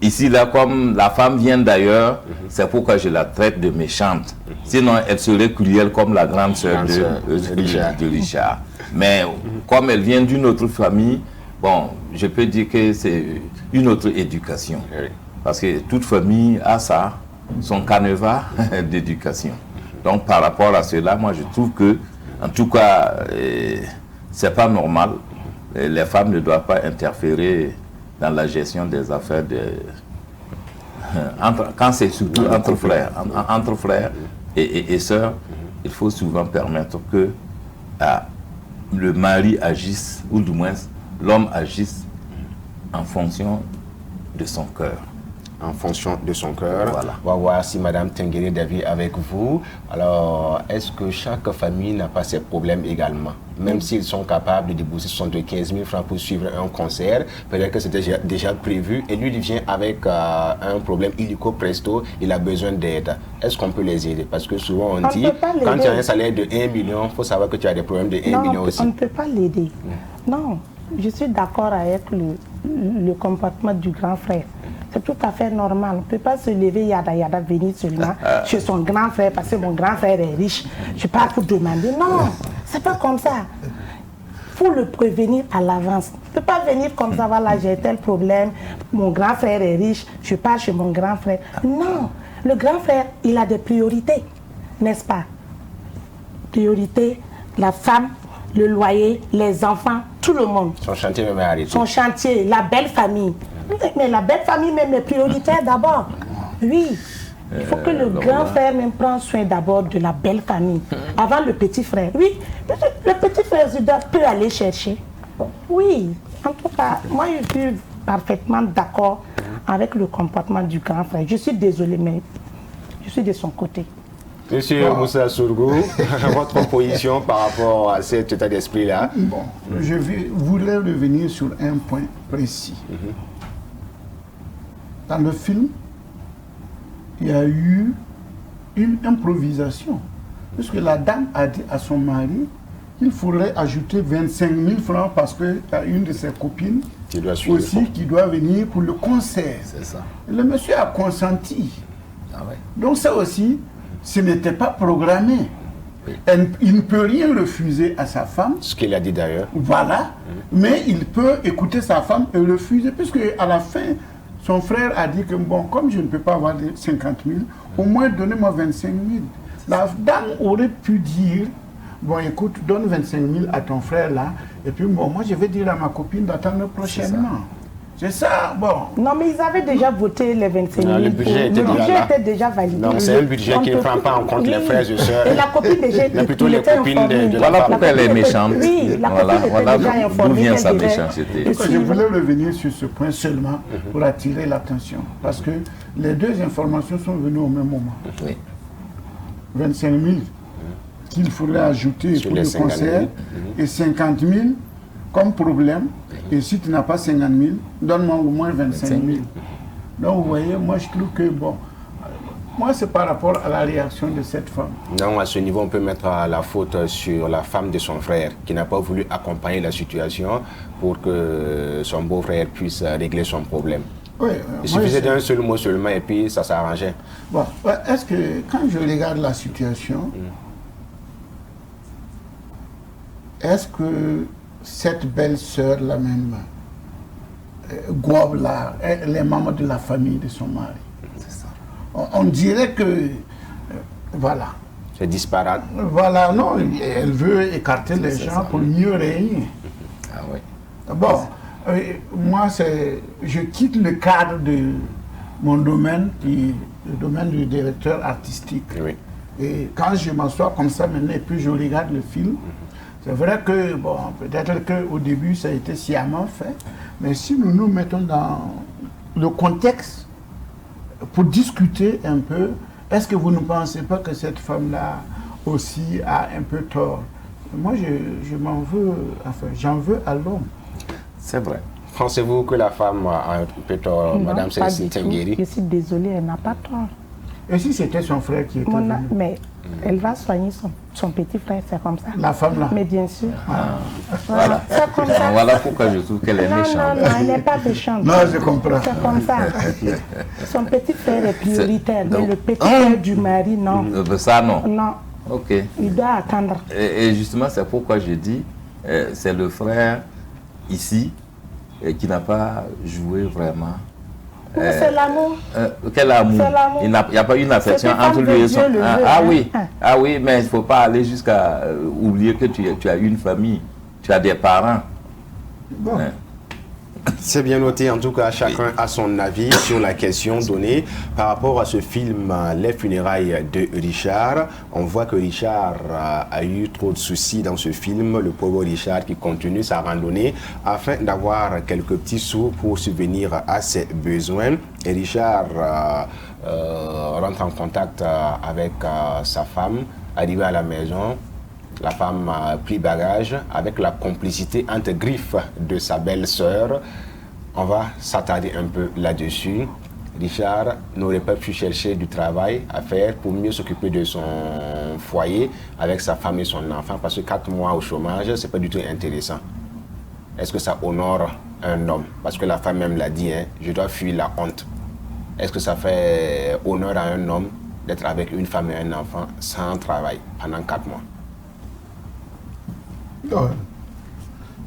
Ici, là, comme la femme vient d'ailleurs, c'est pourquoi je la traite de méchante. Sinon, elle serait cruelle comme la grande sœur de Richard. Mais comme elle vient d'une autre famille, bon, je peux dire que c'est une autre éducation. Parce que toute famille a ça, son canevas d'éducation. Donc, par rapport à cela, moi, je trouve que, en tout cas, c'est pas normal. Les femmes ne doivent pas interférer dans la gestion des affaires quand c'est surtout entre frères et sœurs. Il faut souvent permettre que le mari agisse, ou du moins l'homme agisse en fonction de son cœur. En fonction de son cœur. Voilà. On va voir si Madame Tenguéré David avec vous. Alors, est-ce que chaque famille n'a pas ses problèmes également? Même s'ils sont capables de débourser 75 000 francs pour suivre un concert, peut-être que c'était déjà prévu, et lui, il vient avec un problème illico presto, il a besoin d'aide. Est-ce qu'on peut les aider? Parce que souvent on dit, quand tu as un salaire de 1 million, il faut savoir que tu as des problèmes de 1 million aussi. On ne peut pas l'aider. Non, je suis d'accord avec le comportement du grand frère. C'est tout à fait normal. On ne peut pas se lever, yada, venir seulement chez son grand frère parce que mon grand frère est riche. Je pars pour demander. Non, c'est pas comme ça. Il faut le prévenir à l'avance. Il ne peut pas venir comme ça, voilà, j'ai tel problème, mon grand frère est riche, je pars chez mon grand frère. Non, le grand frère, il a des priorités, n'est-ce pas? Priorité, la femme, le loyer, les enfants, tout le monde. Son chantier même est arrêté. Son chantier, la belle famille. Mais la belle famille même est prioritaire d'abord. Oui. Il faut que le grand frère même prenne soin d'abord de la belle famille. Avant le petit frère. Oui. Le petit frère peut aller chercher. Oui. En tout cas, moi je suis parfaitement d'accord avec le comportement du grand frère. Je suis désolée, mais je suis de son côté. Monsieur Moussa Sourgou, votre position par rapport à cet état d'esprit-là? Bon, je voulais revenir sur un point précis. Dans le film, il y a eu une improvisation. Parce que la dame a dit à son mari qu'il faudrait ajouter 25 000 francs parce qu'il y a une de ses copines qui doit venir pour le concert. C'est ça. Le monsieur a consenti. Ah ouais. Donc ça aussi, ce n'était pas programmé. Oui. Il ne peut rien refuser à sa femme. Ce qu'il a dit d'ailleurs. Voilà. Mais il peut écouter sa femme et refuser. Puisque à la fin, son frère a dit que, bon, comme je ne peux pas avoir 50 000, au moins donnez-moi 25 000. La dame aurait pu dire, bon, écoute, donne 25 000 à ton frère là, et puis bon, moi je vais dire à ma copine d'attendre prochainement. C'est ça, bon. Non, mais ils avaient déjà voté les 25 000. Le budget était déjà validé. Donc c'est un budget qui ne prend pas en compte les frères et sœurs. Et la copine déjà, mais plutôt les copines de la Voilà pourquoi elle est méchante. Oui, la copine voilà déjà informée. d'où vient sa méchanceté. Je voulais revenir sur ce point seulement pour attirer l'attention. Parce que les deux informations sont venues au même moment. Oui. 25 000 qu'il faudrait ajouter pour le concert et 50 000 comme problème. Et si tu n'as pas 50 000, donne-moi au moins 25 000. Donc vous voyez, moi je trouve que bon, moi c'est par rapport à la réaction de cette femme. Non, à ce niveau, on peut mettre la faute sur la femme de son frère qui n'a pas voulu accompagner la situation pour que son beau-frère puisse régler son problème. Oui, il suffisait d'un seul mot seulement et puis ça s'arrangeait. Bon, est-ce que quand je regarde la situation, est-ce que cette belle-sœur, la même, gobe là, les membres de la famille de son mari? C'est ça. On dirait que, voilà. C'est disparate. Voilà, non, elle veut écarter les gens pour mieux régner. Ah oui. Bon, moi, je quitte le cadre de mon domaine, le domaine du directeur artistique. Oui. Et quand je m'assois comme ça maintenant et puis je regarde le film, c'est vrai que, bon, peut-être qu'au début ça a été sciemment fait, mais si nous nous mettons dans le contexte pour discuter un peu, est-ce que vous ne pensez pas que cette femme-là aussi a un peu tort? Moi, je m'en veux, enfin, j'en veux à l'homme. C'est vrai. Pensez-vous que la femme a un peu tort, Non, Madame pas du Cécile tout. Tenguéry? Je suis désolée, elle n'a pas tort. Et si c'était son frère qui était venu? Mais Elle va soigner son petit frère, c'est comme ça. La femme là. Mais bien sûr. Voilà. C'est comme ça. Voilà pourquoi je trouve qu'elle est méchante. Non, elle n'est pas méchante. Non, je comprends. C'est comme ça. Son petit frère est prioritaire, mais le petit Ah. frère du mari, non. Ça, non. Non. Ok. Il doit attendre. Et justement, c'est pourquoi je dis, c'est le frère ici qui n'a pas joué vraiment. C'est l'amour. Quel amour? C'est l'amour. Il n'y a pas une affection C'était entre lui et son... Dieu le veut, oui. hein. Ah oui, mais il ne faut pas aller jusqu'à oublier que tu as une famille, tu as des parents. Bon. Hein. C'est bien noté, en tout cas, chacun a son avis sur la question donnée. Par rapport à ce film, Les funérailles de Richard, on voit que Richard a eu trop de soucis dans ce film. Le pauvre Richard qui continue sa randonnée afin d'avoir quelques petits sous pour subvenir à ses besoins. Et Richard rentre en contact avec sa femme, arrivé à la maison. La femme a pris bagage avec la complicité entre griffes de sa belle-sœur. On va s'attarder un peu là-dessus. Richard n'aurait pas pu chercher du travail à faire pour mieux s'occuper de son foyer avec sa femme et son enfant parce que 4 mois au chômage, c'est pas du tout intéressant. Est-ce que ça honore un homme? Parce que la femme même l'a dit, hein, je dois fuir la honte. Est-ce que ça fait honneur à un homme d'être avec une femme et un enfant sans travail pendant 4 mois? Non,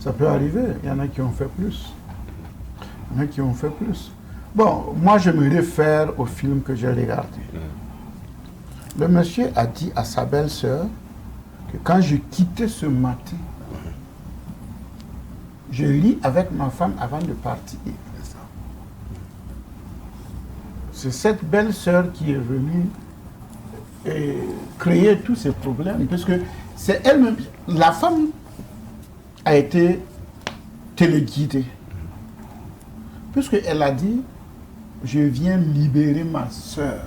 ça peut arriver. Il y en a qui ont fait plus. Il y en a qui ont fait plus. Bon, moi je me réfère au film que j'ai regardé. Le monsieur a dit à sa belle-sœur que quand je quittais ce matin, je lis avec ma femme avant de partir. C'est cette belle-sœur qui est venue créer tous ces problèmes. Parce que c'est elle-même, la femme a été téléguidée. Puisqu'elle a dit, je viens libérer ma sœur.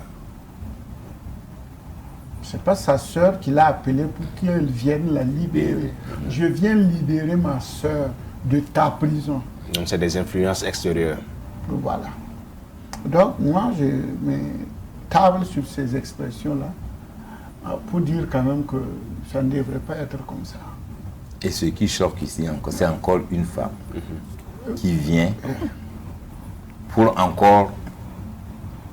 Ce n'est pas sa sœur qui l'a appelée pour qu'elle vienne la libérer. Je viens libérer ma sœur de ta prison. Donc c'est des influences extérieures. Voilà. Donc moi, je me table sur ces expressions-là pour dire quand même que ça ne devrait pas être comme ça. Et ce qui choque ici, c'est encore une femme qui vient pour encore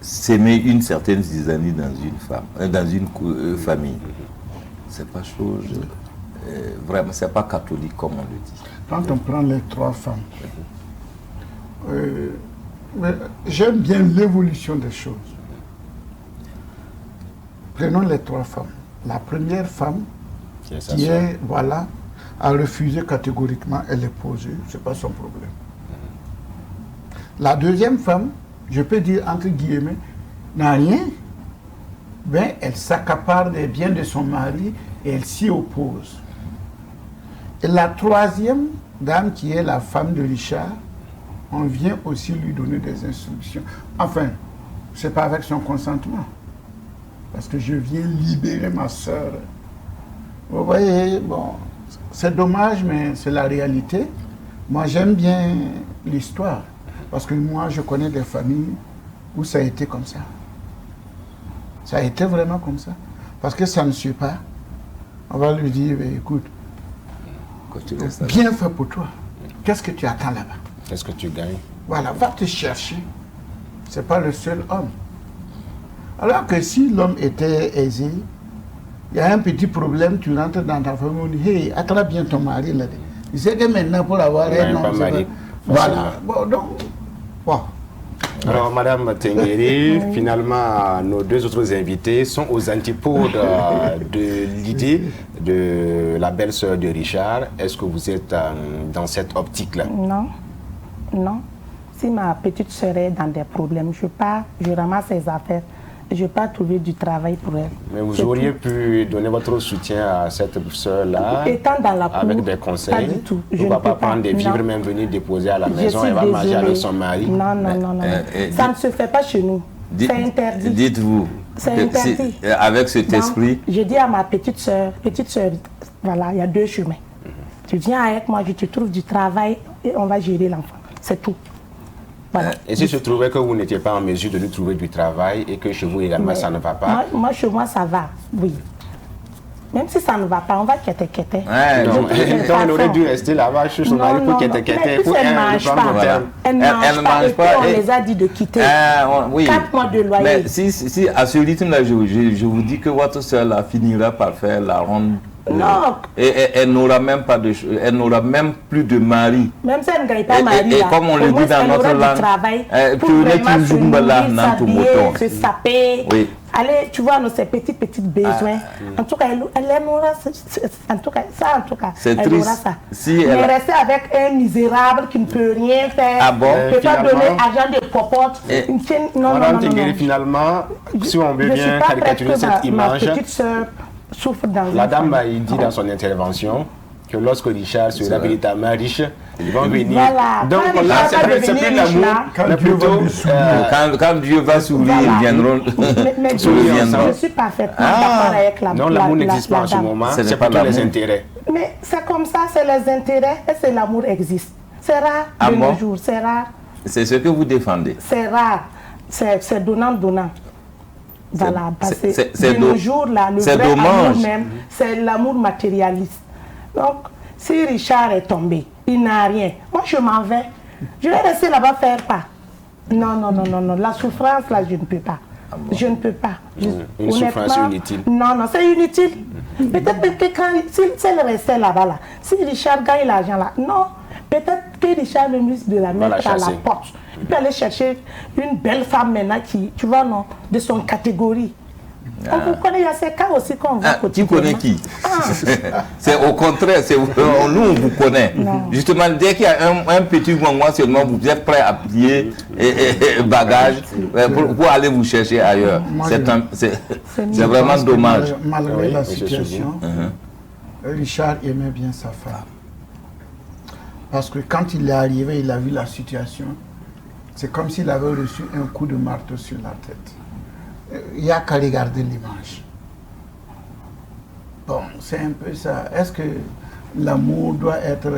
s'aimer une certaine zizanie dans une femme, dans une famille. C'est pas chose, vraiment, c'est pas catholique comme on le dit. Quand on prend les 3 femmes, j'aime bien l'évolution des choses. Prenons les 3 femmes. La première femme, qui est, voilà, a refusé catégoriquement, elle est posée, c'est pas son problème. La deuxième femme, je peux dire entre guillemets, n'a rien, ben elle s'accapare des biens de son mari et elle s'y oppose. Et la troisième dame, qui est la femme de Richard, on vient aussi lui donner des instructions. Enfin, c'est pas avec son consentement, parce que je viens libérer ma soeur. Vous voyez, bon, c'est dommage, mais c'est la réalité. Moi, j'aime bien l'histoire, parce que moi, je connais des familles où ça a été comme ça. Ça a été vraiment comme ça. Parce que ça ne suit pas. On va lui dire, écoute, bien fait pour toi. Qu'est-ce que tu attends là-bas? Qu'est-ce que tu gagnes? Voilà, va te chercher. Ce n'est pas le seul homme. Alors que si l'homme était aisé, il y a un petit problème, tu rentres dans ta famille, on dit, hey, attrape bien ton mari là. Il sait que maintenant pour avoir un homme, voilà. Bon, donc, bon. Alors, Madame Tengueri, finalement, nos 2 autres invités sont aux antipodes de l'idée de la belle-sœur de Richard. Est-ce que vous êtes dans cette optique-là? Non, non. Si ma petite sœur est dans des problèmes, je ramasse ses affaires. Je ne vais pas trouver du travail pour elle. Mais vous auriez pu donner votre soutien à cette sœur-là avec des conseils? Pas du tout. Je ne peux pas prendre des vivres, même venir déposer à la maison, elle va manger avec son mari. Non, non, non, non. Ça ne se fait pas chez nous. C'est interdit. Dites-vous, avec cet esprit... Je dis à ma petite sœur, voilà, il y a 2 chemins. Tu viens avec moi, je te trouve du travail et on va gérer l'enfant. C'est tout. Voilà. Et si je trouvais que vous n'étiez pas en mesure de lui trouver du travail et que chez vous également ça ne va pas? Moi, chez moi, ça va, oui. Même si ça ne va pas, on va quitter. Donc elle aurait dû rester là-bas chez son mari pour quitter. Pour elle ne mange pas. Elle ne mange pas. On les a dit de quitter. 4 mois de loyer. Mais si à ce rythme-là, je vous dis que votre soeur là finira par faire la ronde. Non. Et elle n'aura même pas elle n'aura même plus de mari. Même si elle ne gagne pas mari. Et comme on le dit dans notre langue, pour vraiment se nourrir, s'habiller, se saper. Oui. Allez, tu vois, ces petits besoins. En tout cas, elle aimera ça. C'est elle triste. aura ça. Si mais rester avec un misérable qui ne peut rien faire, ah bon? ne peut pas donner argent de popote. Non. Finalement, si on veut bien caricaturer cette image, ma petite soeur souffre dans la dame a dit dans son intervention que lorsque Richard sera véritablement riche, ils vont venir. Voilà. Donc là, c'est plus l'amour. Quand Dieu va s'ouvrir, ils viendront. Mais je suis parfaitement d'accord avec la dame. Non, l'amour n'existe pas en ce moment, c'est plutôt les intérêts. Mais c'est comme ça, c'est les intérêts et c'est l'amour existe. C'est rare de nos jours, c'est rare. C'est ce que vous défendez. C'est rare, c'est donnant. Voilà, parce que de nos jours, là, le vrai amour même, c'est l'amour matérialiste. Donc, si Richard est tombé, il n'a rien. Moi, je m'en vais. Je vais rester là-bas faire pas. Non. La souffrance, là, je ne peux pas. Je ne peux pas. Une souffrance inutile. Non, c'est inutile. Peut-être que si elle restait là-bas, là, si Richard gagne l'argent là, non. Peut-être que Richard le muscle de la mettre à la porte. Il peut aller chercher une belle femme maintenant qui, tu vois, non, de son catégorie. On vous connaît, il y a ces cas aussi qu'on voit quotidiennement. Tu connais qui? C'est au contraire, nous on vous connaît. Justement, dès qu'il y a un petit moment seulement, vous êtes prêt à plier bagages pour aller vous chercher ailleurs. C'est vraiment dommage. Malgré la situation, Richard aimait bien sa femme. Parce que quand il est arrivé, il a vu la situation. C'est comme s'il avait reçu un coup de marteau sur la tête. Il n'y a qu'à regarder l'image. Bon, c'est un peu ça. Est-ce que l'amour doit être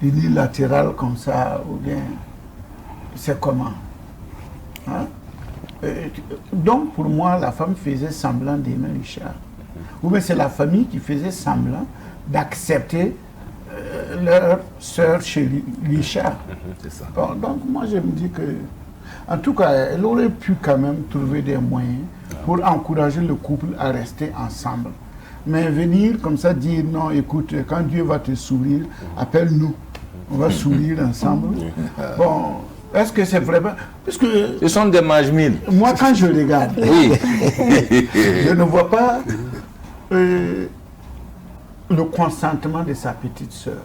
unilatéral comme ça ou bien c'est comment? Donc pour moi, la femme faisait semblant d'aimer Richard. Ou bien c'est la famille qui faisait semblant d'accepter leur soeur chez Richard. C'est ça. Bon, donc moi je me dis que, en tout cas, elle aurait pu quand même trouver des moyens pour encourager le couple à rester ensemble. Mais venir comme ça dire non, écoute, quand Dieu va te sourire, appelle-nous, on va sourire ensemble. Bon, est-ce que c'est vraiment... Puisque ce sont des mangemilles. Moi quand je regarde, oui. Je ne vois pas le consentement de sa petite sœur.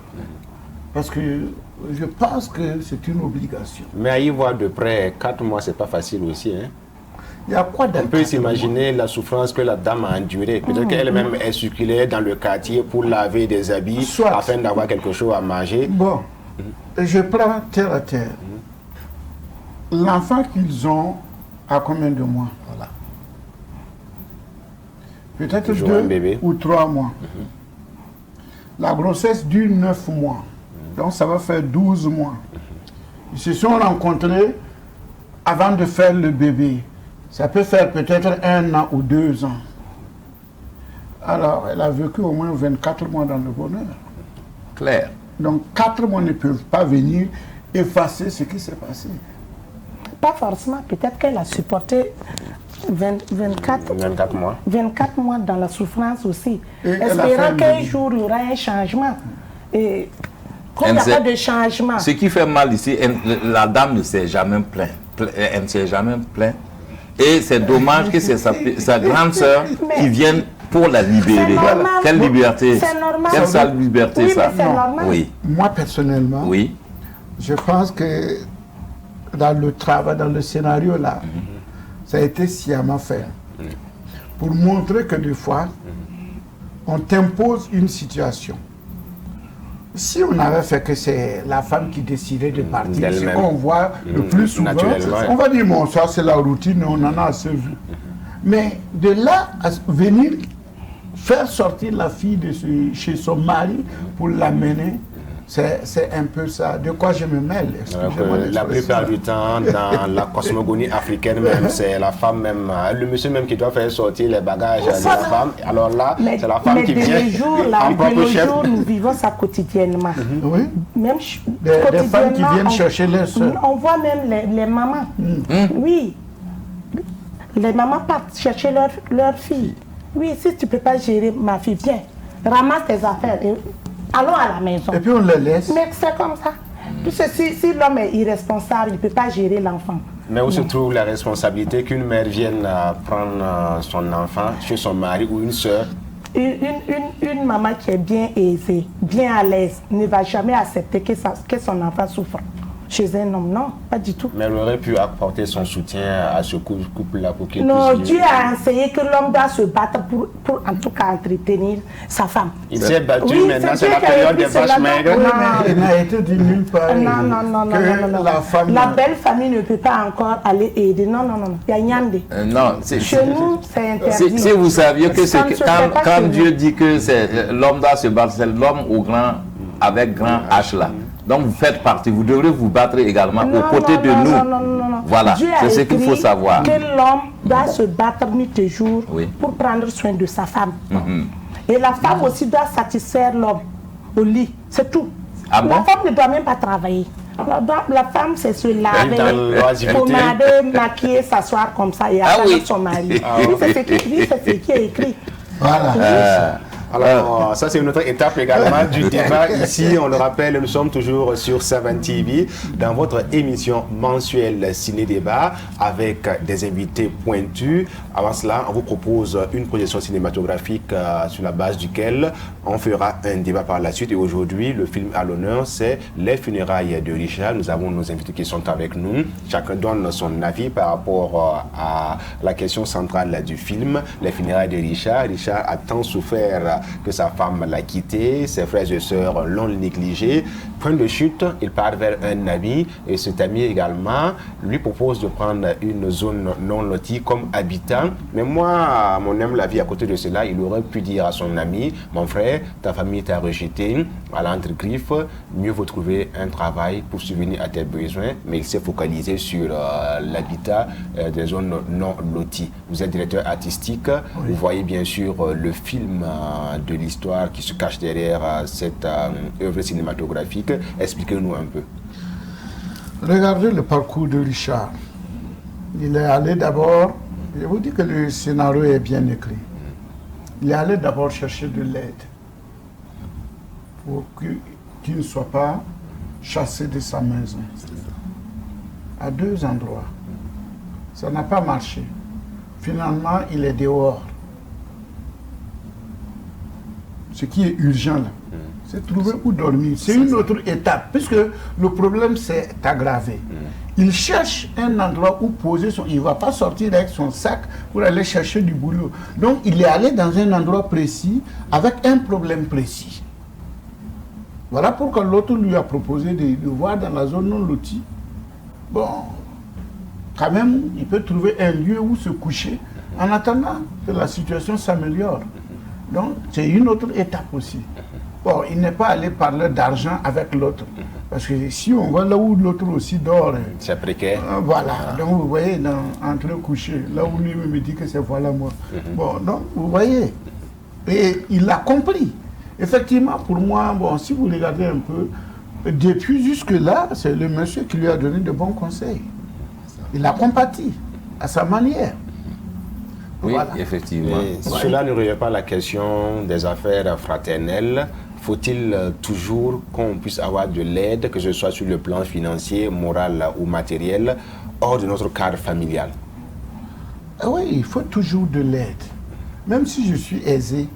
Parce que je pense que c'est une obligation. Mais à y voir de près, 4 mois, c'est pas facile aussi. Hein? Il y a quoi On peut s'imaginer la souffrance que la dame a endurée. Peut-être qu'elle-même est circulée dans le quartier pour laver des habits afin d'avoir quelque chose à manger. Bon, je prends terre à terre. L'enfant qu'ils ont a combien de mois? Voilà. Peut-être 2 ou 3 mois. La grossesse dure 9 mois. Donc ça va faire 12 mois. Ils se sont rencontrés avant de faire le bébé. Ça peut faire peut-être 1 an ou 2 ans. Alors, elle a vécu au moins 24 mois dans le bonheur. Claire. Donc 4 mois ne peuvent pas venir effacer ce qui s'est passé. Pas forcément. Peut-être qu'elle a supporté 24 mois dans la souffrance aussi. Espérant qu'un jour, il y aura un changement. Et comme il n'y a pas de changement... Ce qui fait mal ici, la dame ne s'est jamais plainte. Elle ne s'est jamais plainte. Et c'est dommage que c'est sa grande sœur qui vienne pour la libérer. Quelle liberté! Quelle sale liberté, ça! Oui. Moi, personnellement, oui. Je pense que dans le travail, dans le scénario là, ça a été sciemment fait. Pour montrer que des fois, on t'impose une situation. Si on avait fait que c'est la femme qui décidait de partir, ce qu'on voit le plus souvent, on va dire, bon, ça c'est la routine, on en a assez vu. Mais de là à venir faire sortir la fille de chez son mari pour l'amener, C'est un peu ça. De quoi je me mêle? La plupart du temps, dans la cosmogonie africaine même, c'est la femme même, le monsieur même qui doit faire sortir les bagages de la femme. Alors là, c'est la femme qui vient en propre chef. Nous vivons ça quotidiennement. Oui. Même des femmes qui viennent chercher leurs soeurs. On voit même les mamans. Oui. Les mamans partent chercher leur fille. Oui, si tu ne peux pas gérer ma fille, viens, ramasse tes affaires. Allons à la maison. Et puis on le laisse. Mais c'est comme ça. Puisque si l'homme est irresponsable, il ne peut pas gérer l'enfant. Mais où se trouve la responsabilité qu'une mère vienne prendre son enfant chez son mari ou une soeur? Une maman qui est bien aisée, bien à l'aise, ne va jamais accepter que son enfant souffre chez un homme. Non, pas du tout. Mais elle aurait pu apporter son soutien à ce couple-là pour qu'il non, puisse... Dieu a enseigné que l'homme doit se battre pour en tout cas entretenir sa femme. Il s'est battu, maintenant c'est la période des vaches maigres. Il n'a été dit nulle part non. La belle famille ne peut pas encore aller aider. Non. Il y a Nyande. Chez nous, c'est interdit. Si vous saviez que c'est quand Dieu dit que l'homme doit se battre, c'est l'homme au grand, avec grand H là. Donc vous faites partie, vous devrez vous battre également aux côtés de nous. Non. Voilà, c'est ce qu'il faut savoir. Que l'homme doit se battre nuit et jour pour prendre soin de sa femme. Et la femme aussi doit satisfaire l'homme au lit, c'est tout. La femme ne doit même pas travailler. La femme, c'est se laver, pommader, maquiller, s'asseoir comme ça et attendre son mari. C'est ce qui est écrit. Voilà. Alors, ça c'est une autre étape également du débat. Ici, on le rappelle, nous sommes toujours sur Savan TV dans votre émission mensuelle Ciné-Débat avec des invités pointus. Avant cela, on vous propose une projection cinématographique sur la base duquel on fera un débat par la suite. Et aujourd'hui, le film à l'honneur, c'est Les funérailles de Richard. Nous avons nos invités qui sont avec nous. Chacun donne son avis par rapport à la question centrale du film, Les funérailles de Richard. Richard a tant souffert que sa femme l'a quitté, ses frères et sœurs l'ont négligé. Point de chute, il part vers un ami et cet ami également lui propose de prendre une zone non lotie comme habitant. Mais moi, mon homme la vie à côté de cela, il aurait pu dire à son ami, mon frère, ta famille t'a rejeté, à l'entre-griffe, mieux vaut trouver un travail pour subvenir à tes besoins, mais il s'est focalisé sur l'habitat des zones non loties. Vous êtes directeur artistique, vous voyez bien sûr le film de l'histoire qui se cache derrière cette œuvre cinématographique. Expliquez-nous un peu. Regardez le parcours de Richard. Il est allé d'abord, je vous dis que le scénario est bien écrit. Il est allé d'abord chercher de l'aide pour qu'il ne soit pas chassé de sa maison. À 2 endroits. Ça n'a pas marché. Finalement, il est dehors. Ce qui est urgent là, c'est trouver où dormir. C'est une autre étape, puisque le problème s'est aggravé. Il cherche un endroit où poser son... Il ne va pas sortir avec son sac pour aller chercher du boulot. Donc il est allé dans un endroit précis, avec un problème précis. Voilà pourquoi l'autre lui a proposé de voir dans la zone non lotie. Bon, quand même, il peut trouver un lieu où se coucher en attendant que la situation s'améliore. Donc, c'est une autre étape aussi. Bon, il n'est pas allé parler d'argent avec l'autre. Parce que si on voit là où l'autre aussi dort... C'est précaire. Voilà. Donc, vous voyez, en train de coucher, là où lui me dit que c'est voilà moi. Bon, donc, vous voyez. Et il a compris. Effectivement, pour moi, bon, si vous regardez un peu, depuis jusque-là, c'est le monsieur qui lui a donné de bons conseils. Il a compati à sa manière. Oui, voilà. Effectivement. Cela ne revient pas à la question des affaires fraternelles. Faut-il toujours qu'on puisse avoir de l'aide, que ce soit sur le plan financier, moral ou matériel, hors de notre cadre familial? Oui, il faut toujours de l'aide. Même si je suis aisé,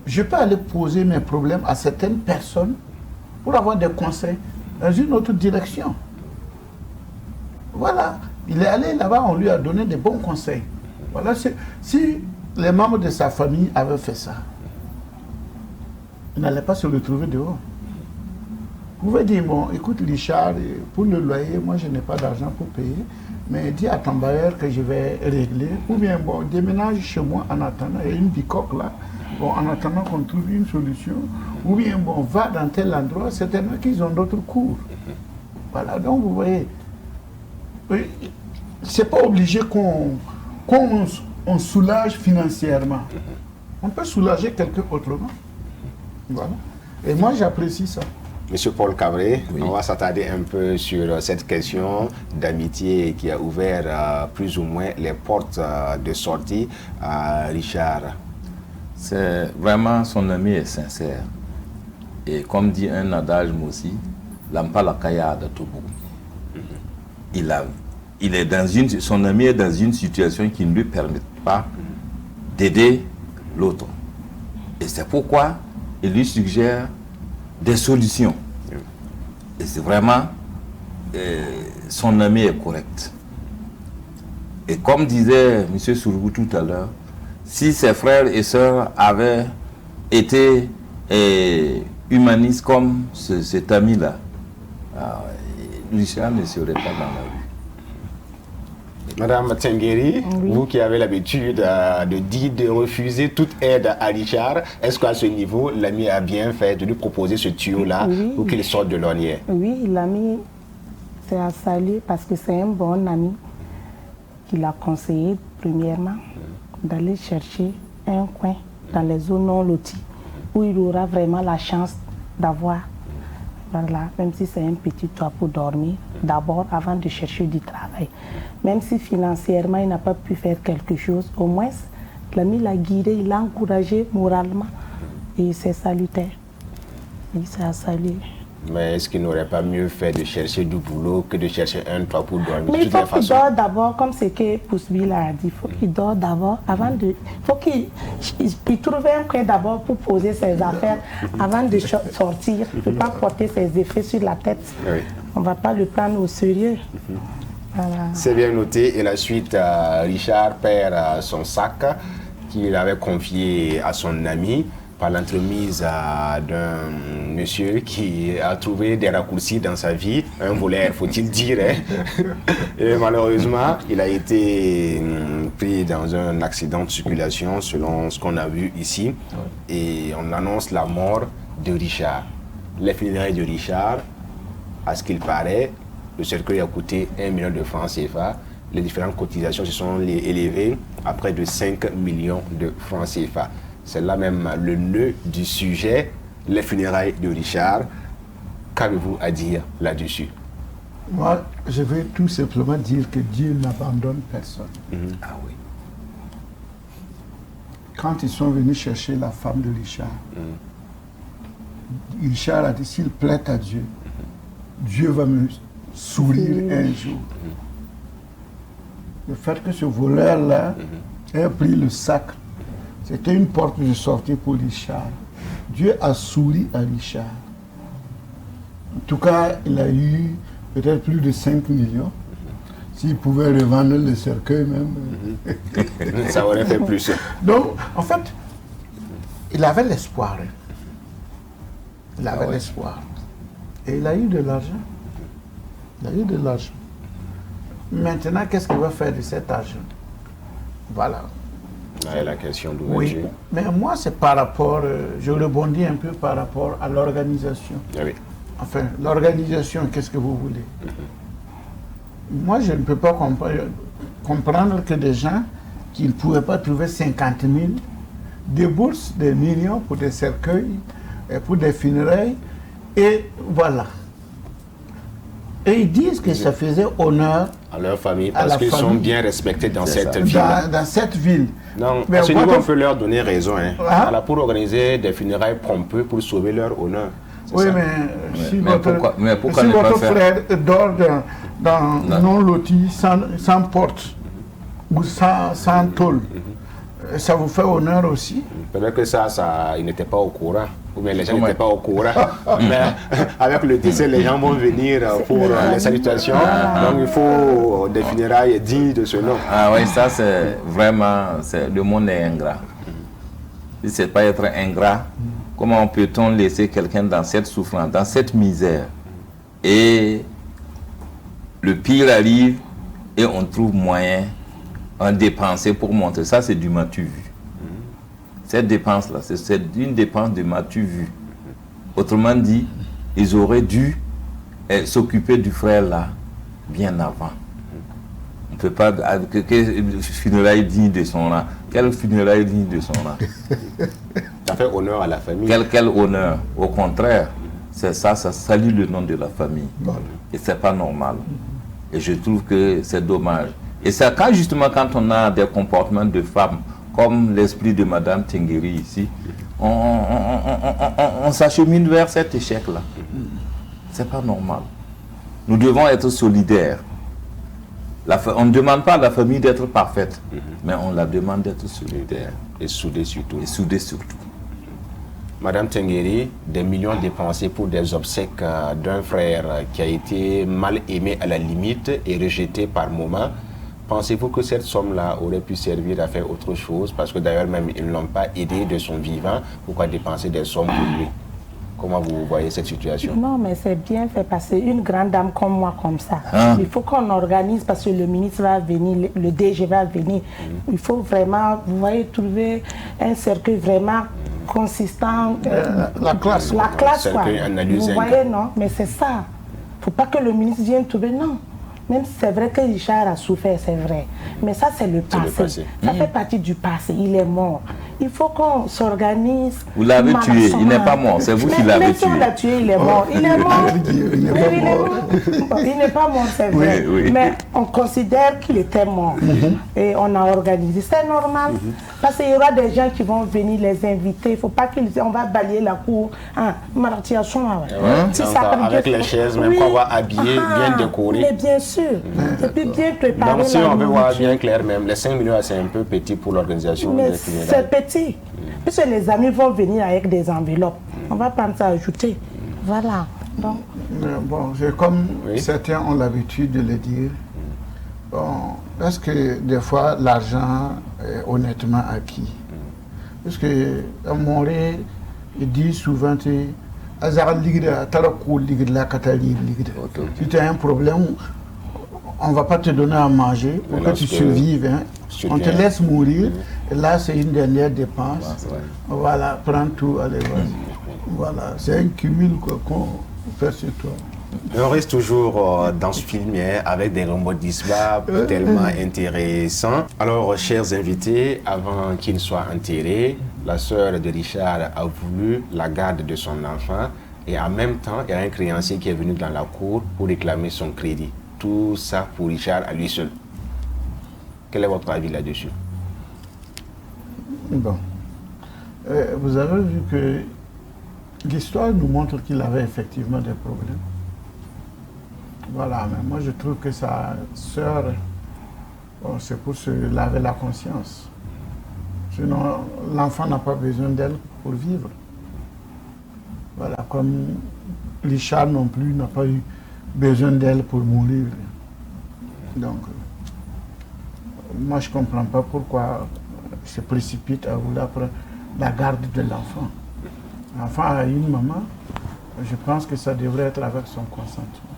je peux aller poser mes problèmes à certaines personnes pour avoir des conseils dans une autre direction. Voilà. Il est allé là-bas, on lui a donné des bons conseils. Voilà, si les membres de sa famille avaient fait ça, il n'allait pas se retrouver dehors. Vous pouvez dire, bon, écoute Richard, pour le loyer, moi je n'ai pas d'argent pour payer, mais dis à ton bailleur que je vais régler, ou bien bon, déménage chez moi en attendant, il y a une bicoque là, Bon, en attendant qu'on trouve une solution, ou bien, bon, va dans tel endroit, certainement qu'ils ont d'autres cours. Voilà, donc vous voyez, c'est pas obligé qu'on soulage financièrement. On peut soulager quelqu'un autrement. Voilà. Et moi, j'apprécie ça. Monsieur Paul Cabré, on va s'attarder un peu sur cette question d'amitié qui a ouvert plus ou moins les portes de sortie à Richard. C'est vraiment, son ami est sincère. Et comme dit un adage aussi, l'ampala kaya de Togo. Il est dans son ami est dans une situation qui ne lui permet pas d'aider l'autre. Et c'est pourquoi il lui suggère des solutions. Et c'est vraiment, son ami est correct. Et comme disait M. Sourgou tout à l'heure, si ses frères et sœurs avaient été humanistes comme cet ami-là, Richard ne serait pas dans la rue. Madame Tengueri, vous qui avez l'habitude de refuser toute aide à Richard, est-ce qu'à ce niveau, l'ami a bien fait de lui proposer ce tuyau-là pour qu'il sorte de l'ornière? Oui, l'ami, c'est à saluer parce que c'est un bon ami qui l'a conseillé, premièrement, d'aller chercher un coin dans les zones non loties où il aura vraiment la chance d'avoir, voilà, même si c'est un petit toit pour dormir, d'abord avant de chercher du travail. Même si financièrement il n'a pas pu faire quelque chose, au moins l'ami l'a guidé, il l'a encouragé moralement et c'est salutaire. Et c'est à saluer. Mais est-ce qu'il n'aurait pas mieux fait de chercher du boulot que de chercher un toit pour dormir? Mais il faut qu'il dort d'abord, comme ce que Pousseville a dit. Il faut qu'il dort d'abord avant de... Il faut qu'il trouve un coin d'abord pour poser ses affaires avant de sortir. Il ne peut pas porter ses effets sur la tête. Oui. On ne va pas le prendre au sérieux. Voilà. C'est bien noté. Et la suite, Richard perd son sac qu'il avait confié à son ami par l'entremise d'un monsieur qui a trouvé des raccourcis dans sa vie, un voleur, faut-il dire. Hein? Et malheureusement, il a été pris dans un accident de circulation, selon ce qu'on a vu ici. Et on annonce la mort de Richard. Les funérailles de Richard, à ce qu'il paraît, le cercueil a coûté 1 million de francs CFA. Les différentes cotisations se sont élevées à près de 5 millions de francs CFA. C'est là même le nœud du sujet, les funérailles de Richard. Qu'avez-vous à dire là-dessus? Moi, je vais tout simplement dire que Dieu n'abandonne personne. Ah oui. Quand ils sont venus chercher la femme de Richard, Richard a dit, s'il plaît à Dieu, Dieu va me sourire un jour. Le fait que ce voleur-là ait pris le sac, c'était une porte de sortie pour Richard. Dieu a souri à Richard. En tout cas, il a eu peut-être plus de 5 millions. S'il pouvait revendre le cercueil même. Ça aurait fait plus. Donc, en fait, il avait l'espoir. Il avait l'espoir. Et il a eu de l'argent. Il a eu de l'argent. Maintenant, qu'est-ce qu'il va faire de cet argent? Voilà. C'est la question d'ouverture. Oui, mais moi, c'est par rapport, je rebondis un peu par rapport à l'organisation. Oui. Enfin, l'organisation, qu'est-ce que vous voulez? Moi, je ne peux pas comprendre que des gens qui ne pouvaient pas trouver 50 000 déboursent des millions pour des cercueils, et pour des funérailles, et voilà. Et ils disent que ça faisait honneur à leur famille, parce qu'ils sont bien respectés dans cette ville. Dans cette ville. Donc, à ce niveau, on peut leur donner raison. Hein. Voilà, pour organiser des funérailles pompeux, pour sauver leur honneur. Oui, mais si votre frère dort dans non-loti, sans porte, ou sans tôle, ça vous fait honneur aussi? Peut-être que ça, ils n'étaient pas au courant. Ou bien les gens n'étaient pas au courant. Mais avec le décès, les gens vont venir pour les salutations. Donc il faut des funérailles dignes de ce nom. Ah oui, ça c'est vraiment, le monde est ingrat. Si c'est pas être ingrat, comment peut-on laisser quelqu'un dans cette souffrance, dans cette misère? Et le pire arrive et on trouve moyen de dépenser pour montrer. Ça c'est du matu vu. cette dépense-là, c'est une dépense de m'as-tu vu. Autrement dit, ils auraient dû s'occuper du frère là bien avant. On ne peut pas... funérailles dignes de son rang. Quelle funérailles digne de son rang? Ça fait honneur à la famille. Quel honneur. Au contraire, c'est ça salit le nom de la famille. Et c'est pas normal. Et je trouve que c'est dommage. Et c'est justement quand on a des comportements de femmes, comme l'esprit de Madame Tengueri ici, on s'achemine vers cet échec-là. C'est pas normal. Nous devons être solidaires. On ne demande pas à la famille d'être parfaite, mais on la demande d'être solidaire. Et soudée surtout. Et soudée surtout. Madame Tengueri, des millions dépensés pour des obsèques d'un frère qui a été mal aimé à la limite et rejeté par moment. Pensez-vous que cette somme-là aurait pu servir à faire autre chose? Parce que d'ailleurs même ils ne l'ont pas aidé de son vivant. Pourquoi dépenser des sommes pour lui? Comment vous voyez cette situation? Non, mais c'est bien fait parce qu'une grande dame comme moi, comme ça, il faut qu'on organise parce que le ministre va venir, le DG va venir. Il faut vraiment, vous voyez, trouver un cercueil vraiment consistant. La classe. La classe, quoi. Analyse, vous voyez, non? Mais c'est ça. Il ne faut pas que le ministre vienne trouver, non. Même si c'est vrai que Richard a souffert, c'est vrai. Mais ça, c'est le passé. Ça fait partie du passé. Il est mort. Il faut qu'on s'organise. Vous l'avez tué. Il n'est pas mort. C'est vous qui l'avez tué. Même si on l'a tué, il est mort. Il est mort. Il n'est pas mort, c'est vrai. Oui. Mais on considère qu'il était mort. Et on a organisé. C'est normal. Parce qu'il y aura des gens qui vont venir les inviter. Il ne faut pas qu'on va balayer la cour. Avec les chaises, même qu'on va habiller, bien décorer. Mais bien sûr. Et puis bien préparer. Donc si on veut voir bien clair, même les 5 millions, c'est un peu petit pour l'organisation. Mais c'est petit. Puisque les amis vont venir avec des enveloppes. On va prendre ça, ajouter. Voilà. Donc. Bon, comme certains ont l'habitude de le dire, bon, parce que des fois l'argent est honnêtement acquis. Parce que à Montréal, il dit souvent, si tu as un problème, on ne va pas te donner à manger pour que tu survives. Hein. On te laisse mourir. Et là, c'est une dernière dépense. Voilà, prends tout, allez, vas-y. Voilà, c'est un cumul qu'on fait sur toi. On reste toujours dans ce film avec des rebondissements tellement intéressants. Alors, chers invités, avant qu'il soit enterré, la sœur de Richard a voulu la garde de son enfant et en même temps, il y a un créancier qui est venu dans la cour pour réclamer son crédit. Tout ça pour Richard à lui seul. Quel est votre avis là-dessus? Bon. Vous avez vu que l'histoire nous montre qu'il avait effectivement des problèmes. Voilà, mais moi je trouve que sa sœur, bon, c'est pour se laver la conscience. Sinon, l'enfant n'a pas besoin d'elle pour vivre. Voilà, comme Richard non plus n'a pas eu besoin d'elle pour mourir. Donc, moi je ne comprends pas pourquoi il se précipite à vouloir prendre la garde de l'enfant. L'enfant a une maman, je pense que ça devrait être avec son consentement.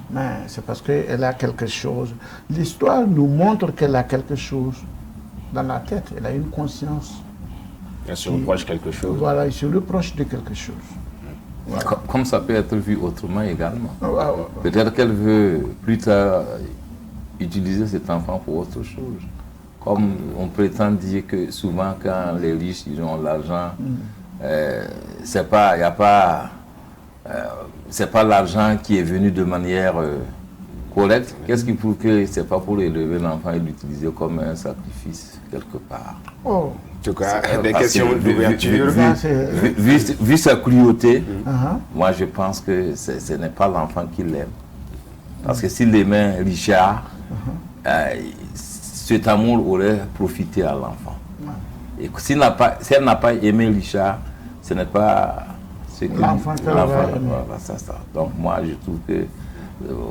Mais c'est parce qu'elle a quelque chose. L'histoire nous montre qu'elle a quelque chose dans la tête, elle a une conscience. Elle se reproche quelque chose. Voilà, elle se reproche de quelque chose. Voilà. Comme ça peut être vu autrement également. Peut-être qu'elle veut plus tard utiliser cet enfant pour autre chose. Comme on prétend dire que souvent quand les riches ils ont l'argent, c'est pas l'argent qui est venu de manière correcte. Qu'est-ce qui prouve que c'est pas pour élever l'enfant et l'utiliser comme un sacrifice quelque part? Oh. En tout cas, des questions d'ouverture. Vu sa cruauté, moi je pense que ce n'est pas l'enfant qui l'aime. Parce que s'il aimait Richard, cet amour aurait profité à l'enfant. Et si elle n'a pas aimé Richard, ce n'est pas ce que l'enfant voilà, ça. Donc moi je trouve que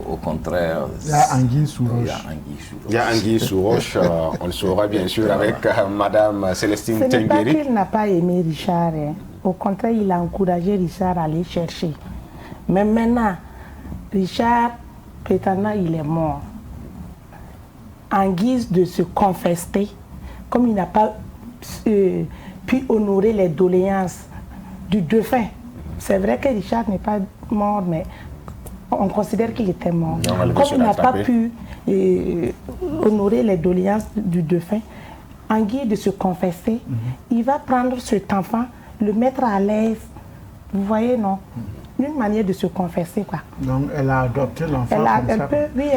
au contraire, il y a anguille sous roche. Il y a anguille sous roche. On le saura bien sûr avec Madame Célestine Tengueri. Ce n'est pas qu'il n'a pas aimé Richard. Hein. Au contraire, il a encouragé Richard à aller chercher. Mais maintenant, Richard, prétendant il est mort, en guise de se confester, comme il n'a pas puis honorer les doléances du défunt. C'est vrai que Richard n'est pas mort, mais on considère qu'il était mort. Comme il n'a pas pu honorer les doléances du défunt, en guise de se confesser, il va prendre cet enfant, le mettre à l'aise. Vous voyez, non? Une manière de se confesser, quoi. Donc, elle a adopté l'enfant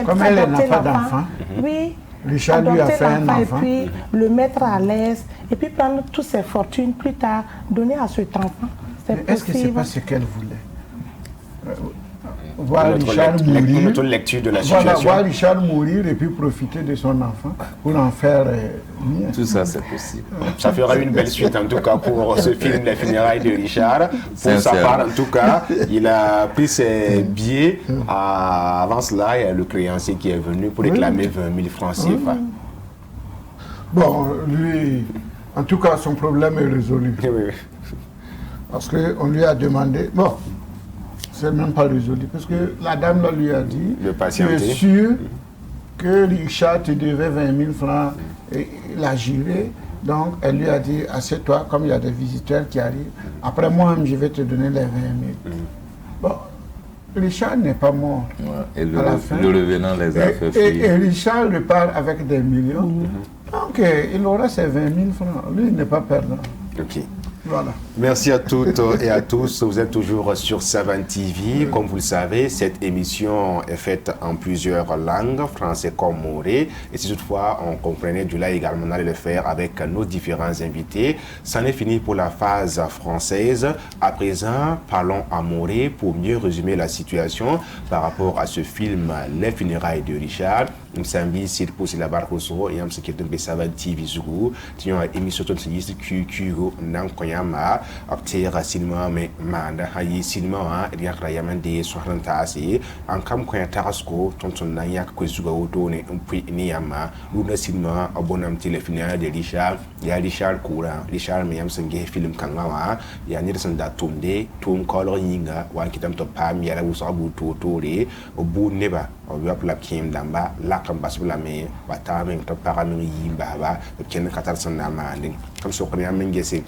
comme elle n'a pas d'enfant. Oui. Richard lui a fait un enfant. Et puis le mettre à l'aise, et puis prendre toutes ses fortunes plus tard, donner à cet enfant. Est-ce que ce n'est pas ce qu'elle voulait? Voir Richard mourir, notre lecture de la situation. Voir Richard mourir et puis profiter de son enfant pour en faire mieux. Tout ça, c'est possible. Ça fera une belle suite en tout cas pour ce film Les funérailles de Richard. Pour sa part, en tout cas, il a pris ses billets. Avant cela, il y a le créancier qui est venu pour réclamer 20 000 francs CFA. Bon, lui, en tout cas, son problème est résolu. Oui. Parce qu'on lui a demandé... Bon, c'est même pas résolu, parce que la dame là, lui a dit, tu es sûr que Richard te devait 20 000 francs, et il a juré, donc elle lui a dit, assieds-toi, comme il y a des visiteurs qui arrivent, après moi-même je vais te donner les 20 000. Bon, Richard n'est pas mort. Et le revenant les a fait fuir. Et Richard repart avec des millions, donc il aura ses 20 000 francs, lui il n'est pas perdant. Ok. Voilà. Merci à toutes et à tous. Vous êtes toujours sur Savan TV. Comme vous le savez, cette émission est faite en plusieurs langues, français comme moré. Et si toutefois on comprenait du là également, on allait le faire avec nos différents invités. C'en est fini pour la phase française. À présent, parlons en moré pour mieux résumer la situation par rapport à ce film Les funérailles de Richard. Nous sommes ici pour la barque au sol et nous sommes sur Savan TV. Nous avons une émission de ma aptera cinéma mais manda hayi cinéma riakra yamande sohranta asi an kam ko tarasko tonton na yak ko zuga wodo ne mpi ni yama luna cinéma abonam téléphone de Richard ya Richard Koura Richard me yam sange film kangawa ya nirsan da tumde tum kolor yinga wan kitam to pam yara usabu to tore obu neba o yap la kim damba la kam basbula me wata me to parami yimba ba ken katar sanna ma ndin kam so ko yam ngese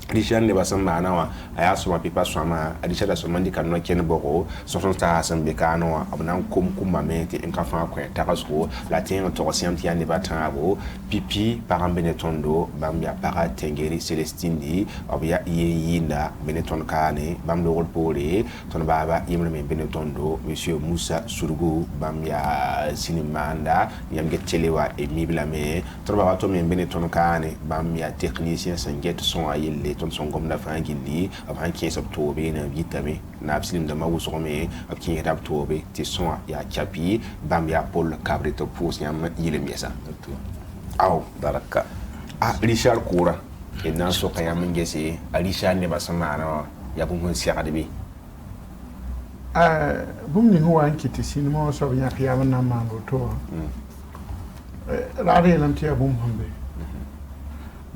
Richard ne basan manawa aya soma pipa soma Richard soma ndi kanno ken boko so son ta san be kano abnan kum mamente en kafa ko tarasko la tien to siamti ande batabo pipi param benetondo bambia para tengeri Celestine di obya yinda beneton kane bamdo rol pole ton baba yimle men benetondo monsieur Moussa Surgo bambia sinimanda yamge telewa e miblame ton baba to men beneton kane bambia technicien sanget son ayelle ton son comme la fin gindi avant qui est octobre na vitame na absilim de mawu so me qui est octobre ti son ya chapi bambia Paul Cabrito pour nyam yile miesa aw baraka Richard Koura et nan so kayam ngese Richard ne basama na ya bu ngon siaka de bi bum ni huwa nkiti sinimo so nya kiyama na mango to rare lam ti abum hambe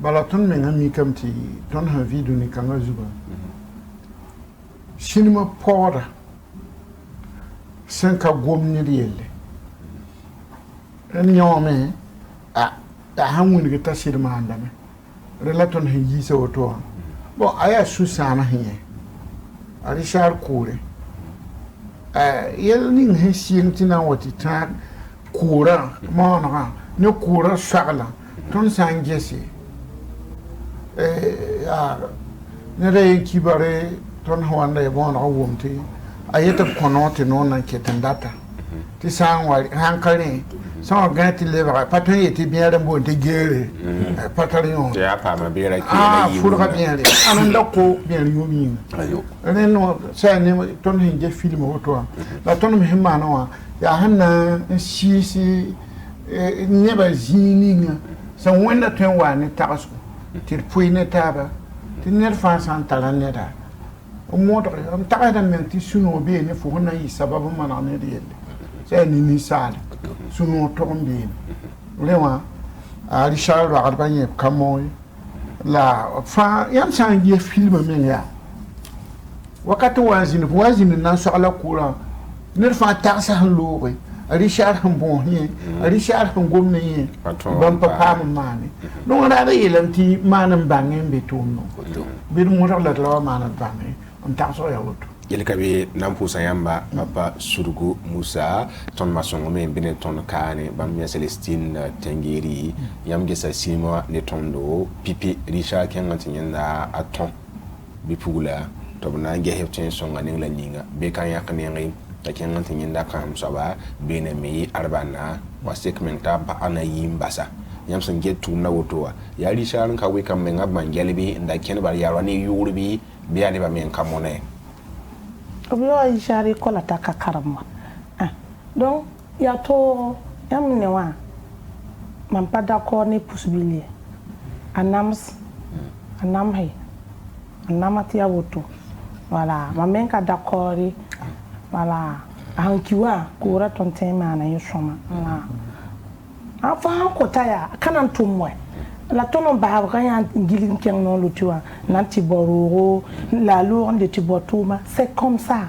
balaton men ami kamti ton ha vidu ni kanga zuba sinima pora senka gomni riele en nyome a hamun ga tasir ma andame relaton he yisa oto bon aya susana hiye Richard Koura yel ning he sintina wati ta Koura mona ne Koura sagla ton sangesi ne re kibare ton hwanda e bon awumti ayeta konote non nan ketandata ti sangwa hankale sans gati leva patron était bien rembo de guerre patron ya pa ma bera ki fura bien le ananda ko bien yomi ayo ne no sa ne ton hinje film oto la ton me himana wa ya hanna si ne ba zininga sa wanda ton wa ne taxo tir puine taba tinner fa san talaneda o moto am tagada men ti suno be ne fo na yi sababu mana ne riele c'est ni sale suno tombe lewa a Richard wa arbanye kamoy la fa yam sangie film men ya wakati wazini na so ala kula ner fa taxa lori Richard bon hier Richard ngom ne bon papa mane no na da yelam ti manam bangen betum no bir mo la manam bangen on ta so ya woto Yelkabe Nampusa Yamba, Papa Surugu Moussa, ton maçon, bene ton kane, Bamia Celestine Tengeri, Yamgesa Sima, Netondo, Pipi, Richard Kengantienda, Aton, Bipula, Tobna, Geheptin Song and Englandinga, Bekan Yakaneri, the Kengantienda Kam Saba, Bene Me, Arbana, was segmenta pa Anayim Bassa. Yamson get to Nawotoa. Yali Sharon Kawika Menga Mangelibi, and I can by Yarani Yuribi, Bianiba Men Camone. Obiyo ishari kola taka karama. Donc ya to yamnewa mampa d'accord ne possibilité. Anams anamhe. Anamati ya woto. Voilà, mamenka d'accord voilà. Hankiwa kura tontema na yoshoma. Voilà. Enfin kotaya kanan tumwe. La tonon ba rien ngilin ken non lutua nanti bororo la lourde de tibotuma c'est comme ça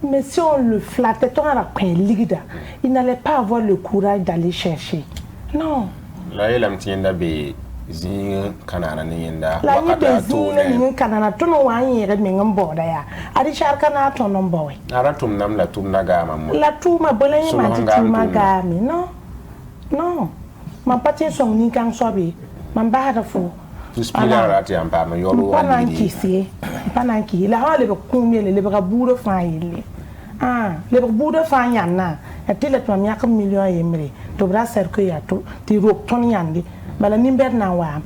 mais si on le flattait on a la peine ligida il n'allait pas avoir le courage d'aller chercher non la yelam tienda be zin kanana nienda la yebe zin kanana tono wanye red mengam boda ya ari char kana tonon boy ara tum nam la tum naga mamu la tuma bolen ma tuma gami non ma patin song ni kan sobi Mambara fo. Tu spila rati ampa ma yolo wani. Pananki la ha le kumye le ba budo fa yele. Le budo fa yanna. Atile to mi ak million yemre. To bra cercle ya to ti rok ton yandi. Bala nimber na wa.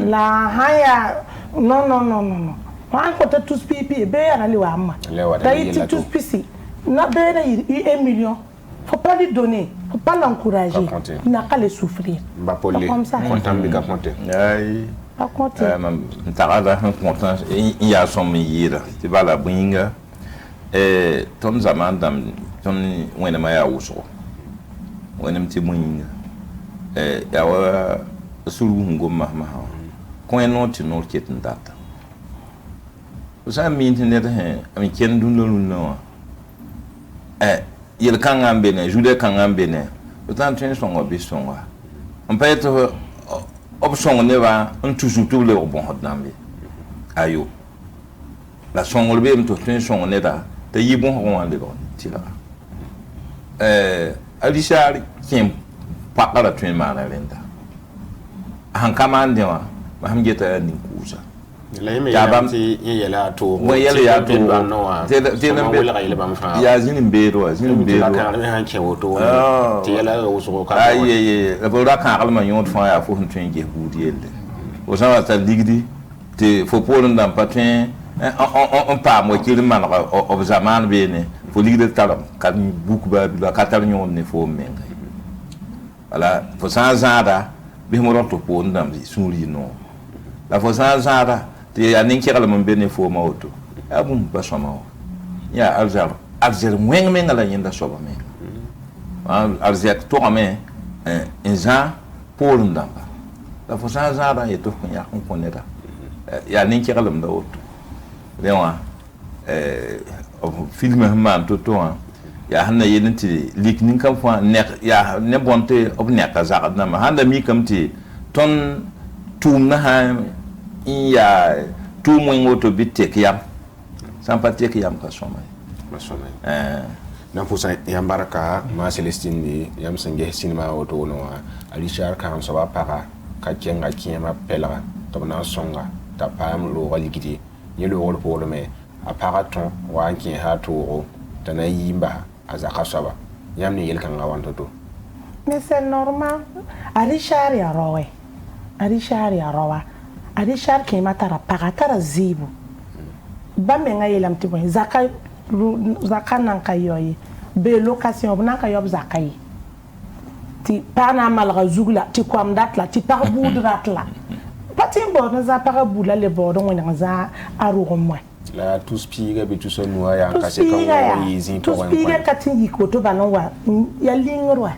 La haya no. Wan ko ta tous pipi be ya le wa ma. Ta iti tous pisi. Na be na 1 million. Faut pas lui donner, faut pas l'encourager. Il n'a qu'à le souffrir. Comme ça. Content de compter. Pas compter. Tarada content. Il y a son meilleur. Tu vas la bringue. Ton zaman dam ton wena maya uso. Wena mti bringue. Ya wa sulu ngoma ma. Quand non tu non qui est une date. Vous savez mi internet ami ken dunlo no. Il kan ambene jude kan ambene autant tu son obisonga on peut être option ne va on toujours tout le bon hodnambe ayo la son olbe mto tu son ne da te yibon on ande bon tila alishari kim pakala tu ma na lenda han kamande wa hamgeta ni kuza ya bamti yela to ya to no ya zinin bero la kan han ke woto ti yela uso ka aye la bora kan alma yont fa ya fo ntwen ge hudi yelde o sa ta ligdi te fo pour ndam patin on pa mo kiri man o zaman bene fo ligdi talam kan buku ba bi la katar nyon ne fo menga ala fo sa zada bi mo ron to po ndam suri no la fo sa zada te anin kira mun bene fo ma auto abun basama ya alzer mwen la yenda soba men alzer to ame enza pour ndamba la fo sa zada yeto ko ya ko koneta ya anin kira lam da auto lewa film man to ya hanna yenenti liknin kan fo nek ya ne bonte ob nek ka za na ma handa mi kamti ton tum na ha ya tout moins auto bitek yam sympathique yam ka soma na fusa yambaraka ma Celestine ni yam sange sinima auto no Richard kan so ba para ka kenga kiema pela to na songa ta pam lo waligidi ni lo wol polo me aparaton wa kin ha to tana yimba azaka soba yam ni yel kan awanto to mais c'est normal Richard ya rowe Richard ya rowa Richard qui matara paratara zibu bamenga yelam tibo zaka nanka yoyi be location nanka yob zakai ti pana malga zugla ti kwam datla ti par boudratla patin bo na za para bula le bo don wona za aru mo la tous piga be tout son noa ya ka se kan yizi pour un piga katin yikoto balon wa ya lingorwa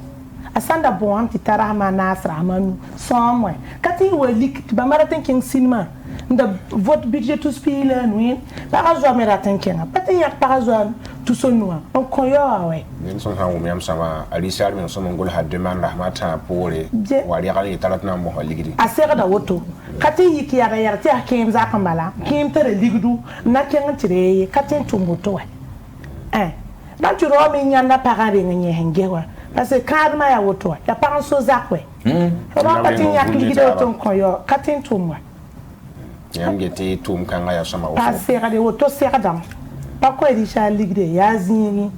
asanda bon am ti tarama nasra manu somwe kati welik ba maratin king cinema nda votre budget tous pile nuit para zo meratin kenga pati yak para zo tout son noir on koyo ouais nen son ha wumyam sama ali sar men so mongol ha demand rahmata pore wali gali talat na mo ligidi a sera da woto kati yiki ya yar ti akem za kambala kim tere ligdu na ken tire kati tumbuto ba tu ro mi nyanda parare nyenye hengewa parce que kadma ya woto ya panso zakwe ro kati yakili do ton koyo kati tumwa yam gete tum kanga ya sama o sera de woto sera dam pa ko Richard ligde ya zini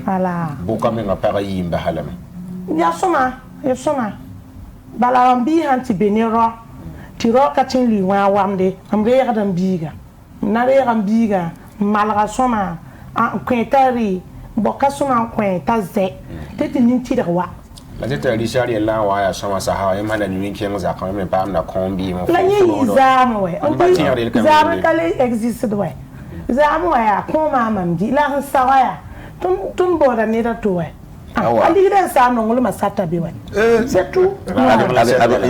ala boka me ngapara yimba halame ya soma bala ambi hanti benero tiro katin lui wa wamde amre ya dam biga na re ram biga malga soma an kwetari boka soma kweta ze tete ninti wa la tete Richard la wa ya sama sa ha yam hada ni ken za kan me pam na kombi mo la ni zam we on peut zam kale existe do we zam wa ya ko mama mji la sawa ya tun boda ni da to we ali da sa no ngulu masata bi we c'est tout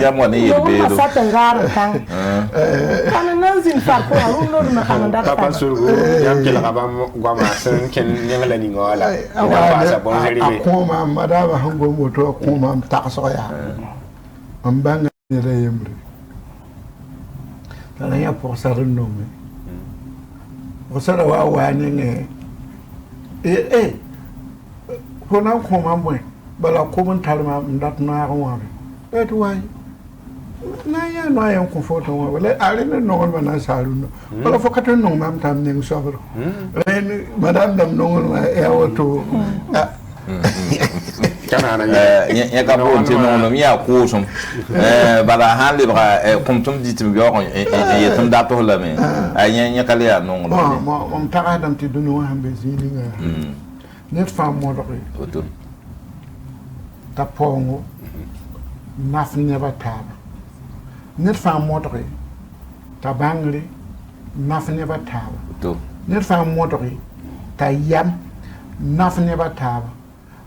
ya mo ne yebe do masata ngara kan kana nanzin fa ko runo na kana da papa surgo yam kela ka ba gwa ma sen ken nyangala ni ngola pa sa bon zeri be ko ma madaba hango moto ko ma ta so ya am banga ni la yemre kana ya pour ça no me o sara wa ni ne Fona koma mwe bala komun talma ndat na wa et why na ya no ya ko foto wa wala ale ne no ma na salu no bala fokata no mam tam ne sobro ren madam dam no ma ya woto kana na ya ka bo ti no mi ya ko som bala han le bra comme tum dit mi yo ya tum da to la me nya kale ya no no mo ta dam ti dunu wa hambe zini nga net fam mo doxi auto ta pongo naf neba taba net fam mo doxi ta bangli naf neba taba auto net fam mo doxi ta yam naf neba taba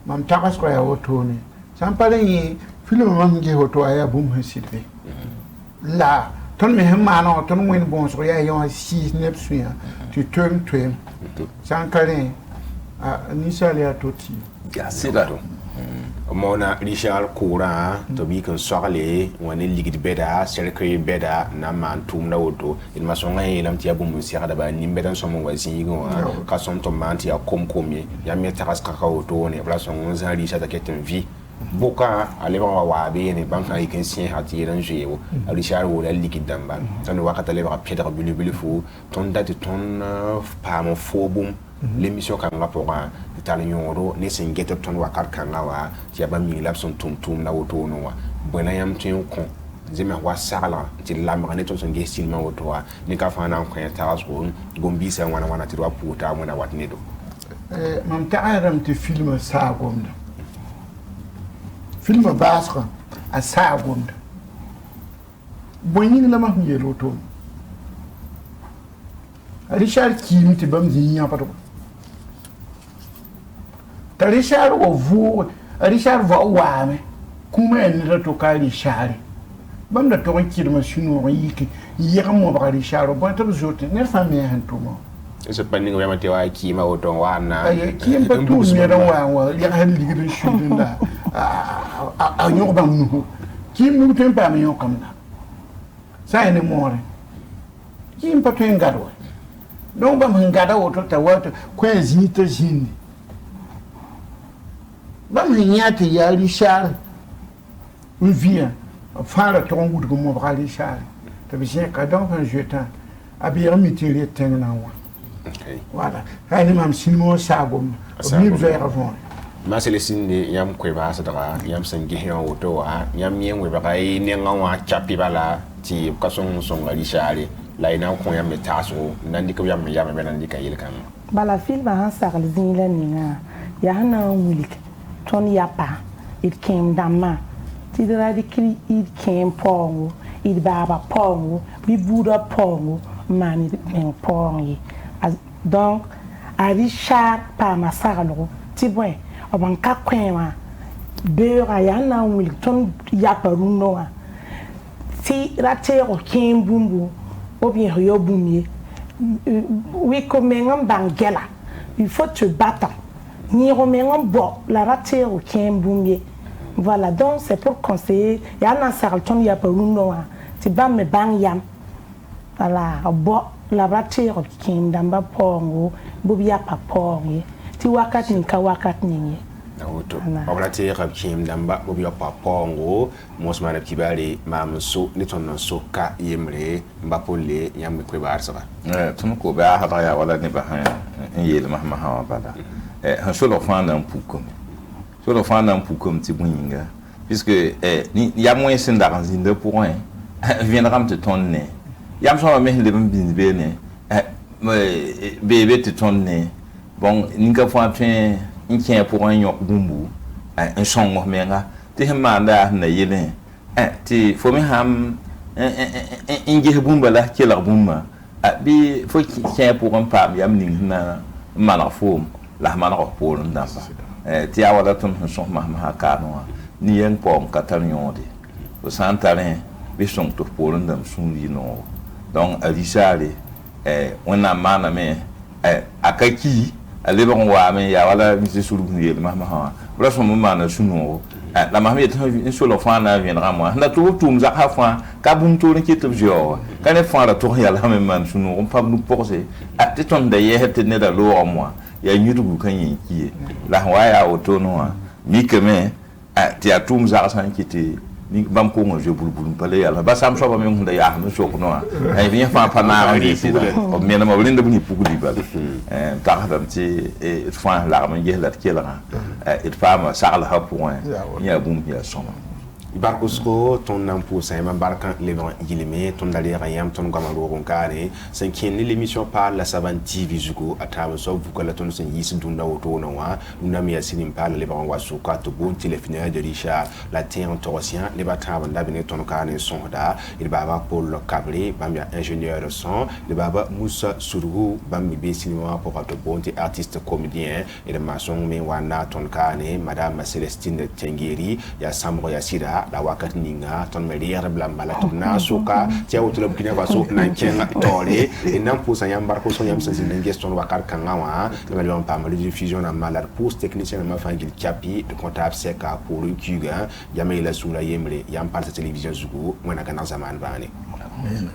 mam takas ko ya wotoni sampale yi film mam nge hoto aya bum hasidbe la ton me hema no ton mo en bon so ya yon si nepsuya tu twem sankale nisali ya toti gasira mona Richard Koura to bi kan soxle woni ligid beda cercle beda na man tum na woto il ma songa yelam ti abum musiya da ba nimbe so mo wasi go ka som to manti ya komkomie ya metaras ka woto ne bla son za Richard ketem vi boka ale ba wa be ne ban fa ikin sin hati ran jewo Richard wo la ligid damba tan wakata le ba pedra bulu fu ton date ton pa mo fobum l'émission kan nga poka tala nyoro ne singete ton wakar kan wa ti ba mi lapson tum na woto no wa bona yam tin kon zema wa sala ti lamra ne to son gestil ma woto wa ni ka fa na ko ta so gombi sa wana ti wa puta mona watne do mam ta'aram ti film sa gomda film basra a sa gomda boyin la ma ngelo to Richard Kim ti bam zinya pato ta Richard o vu Richard va wame kuma en to ka Richard bam da to ki de machine o yiki yamo ba Richard bon ta zote ne famille han to mo c'est pas ni ngama te wa ki ma woto wa na ay ki en patu ne ran wa ya han ligre shudinda a nyo bam nu ki mu tempa me yo kamna sa ene more ki en patu ngado donc bam ngada woto ta wato kwen zinita zindi bam nyati ya Richard vient fara ton gout ko mo bra Richard to bi sen ka donc un jetant abir mitiri tengna wa voilà hani mam sinmo sagom ni bzo ya fon ma Célestine yam ko ba sa dara yam sangi he woto wa yam yen we ba kai ne ngawa chapi bala ti ka son Richard la ina ko yam taso nandi ko yam yam be nandi kayil kam bala film han sarl zinla ninga ya hana wulik ton yapa it came dama ti dara kri it came pongo it baba pongo bi buda pongo mani men pongi donc a Richard pa masarlo ti bon oban ka kwema beura ya hana wulik ton yapa runo ti rate o kem bumbu ou bien yo boumie oui comme un bangela il faut te battre. Ni roméon bon, la raté au Kimbumye. Voilà, donc c'est pour conseiller. Il y a un sarton, il y a pas un tu vas me bang yam. Voilà, bon, la raté au Kindamba pongo, bubia papongi. Tu wakat ni kawakat ni. Oblater Kim Damba, Bobia Papongo, Mosman Kibali, Mam So, Niton Soka, Yemre, Mbapole, Yam Privarsava. Tonko Ba Havaya, wala Nebahan, and Yel Mahama Bada. Un seul enfant d'un poucom. Seul enfant d'un poucom Tibouinga, puisque Yamoué Sendarazinde pour un, viendra te tonner. Yam son mère de Bine, bébé te tonner. Bon, Ninka Fontaine. Tient pour un yok bumbu un son menga te manda na yele te fo me ham inge bumba la ke la bumba bi fo tient pour un pam yam ning na mana fo la mana ko pour ndamba te awala ton son ma ka no ni yen pom katanyon de o santalin bi son to pour ndam sun yi no donc alisale on a mana me akaki les bons voix, mais il y a voilà, monsieur Soulouye, le maman. Voilà son moment de Sounou. La maman est sur le fond, viendra moi. On a tout nous a fait, Kaboum tourne qui est obligeur. Quand les femmes la tour, il y a la même man Sounou, on peut nous poser. À téton d'ailleurs, tenait à l'eau en moi. Il y a une autre boucan qui est. La Hawaïa autonome. Mikeme, tu as tout nous a qui était. Ni bam ko je bulbul balé yalla ba sam soba men hunda ya no soko no ay vient fa pana on dit o men ma blinde bu ni puguli bal ta hadam ti et fa la ma je la kela et fa ma sala ha point ya bum ya soma Barcosko, ton nampo, c'est un barcan l'évent Yilime, ton d'aller Rayam, ton Gamalo Roncare, cinquième l'émission par la Savane TV Zugo, à travers ça, vous collez ton Yis Dunda Otonoa, Unamia Sinimpa, les Baron Wasuka, Tobo, téléphone de Richard, la terre en torosien, les bataves d'Abenet, ton carnet sonda, il baba Paul Cabré, Bamia ingénieur de son, le baba Moussa Sourou, Bami B. Cinéma pour être bon, artiste comédien, et le maçon Mewana, ton carnet, Madame Célestine Tengueri, ya Samro Yassida. La wakat ninga ton melier blamba la tuna soka tia utula bukina faso na kenga tole inam pousa yam barko so yam sensi ngeston wakar kangawa le lon pa mal diffusion na malade pour technicien ma fangil kapi de comptable seka pour kuga yamela sura yemre yam par télévision zugo mona kana zaman bani amen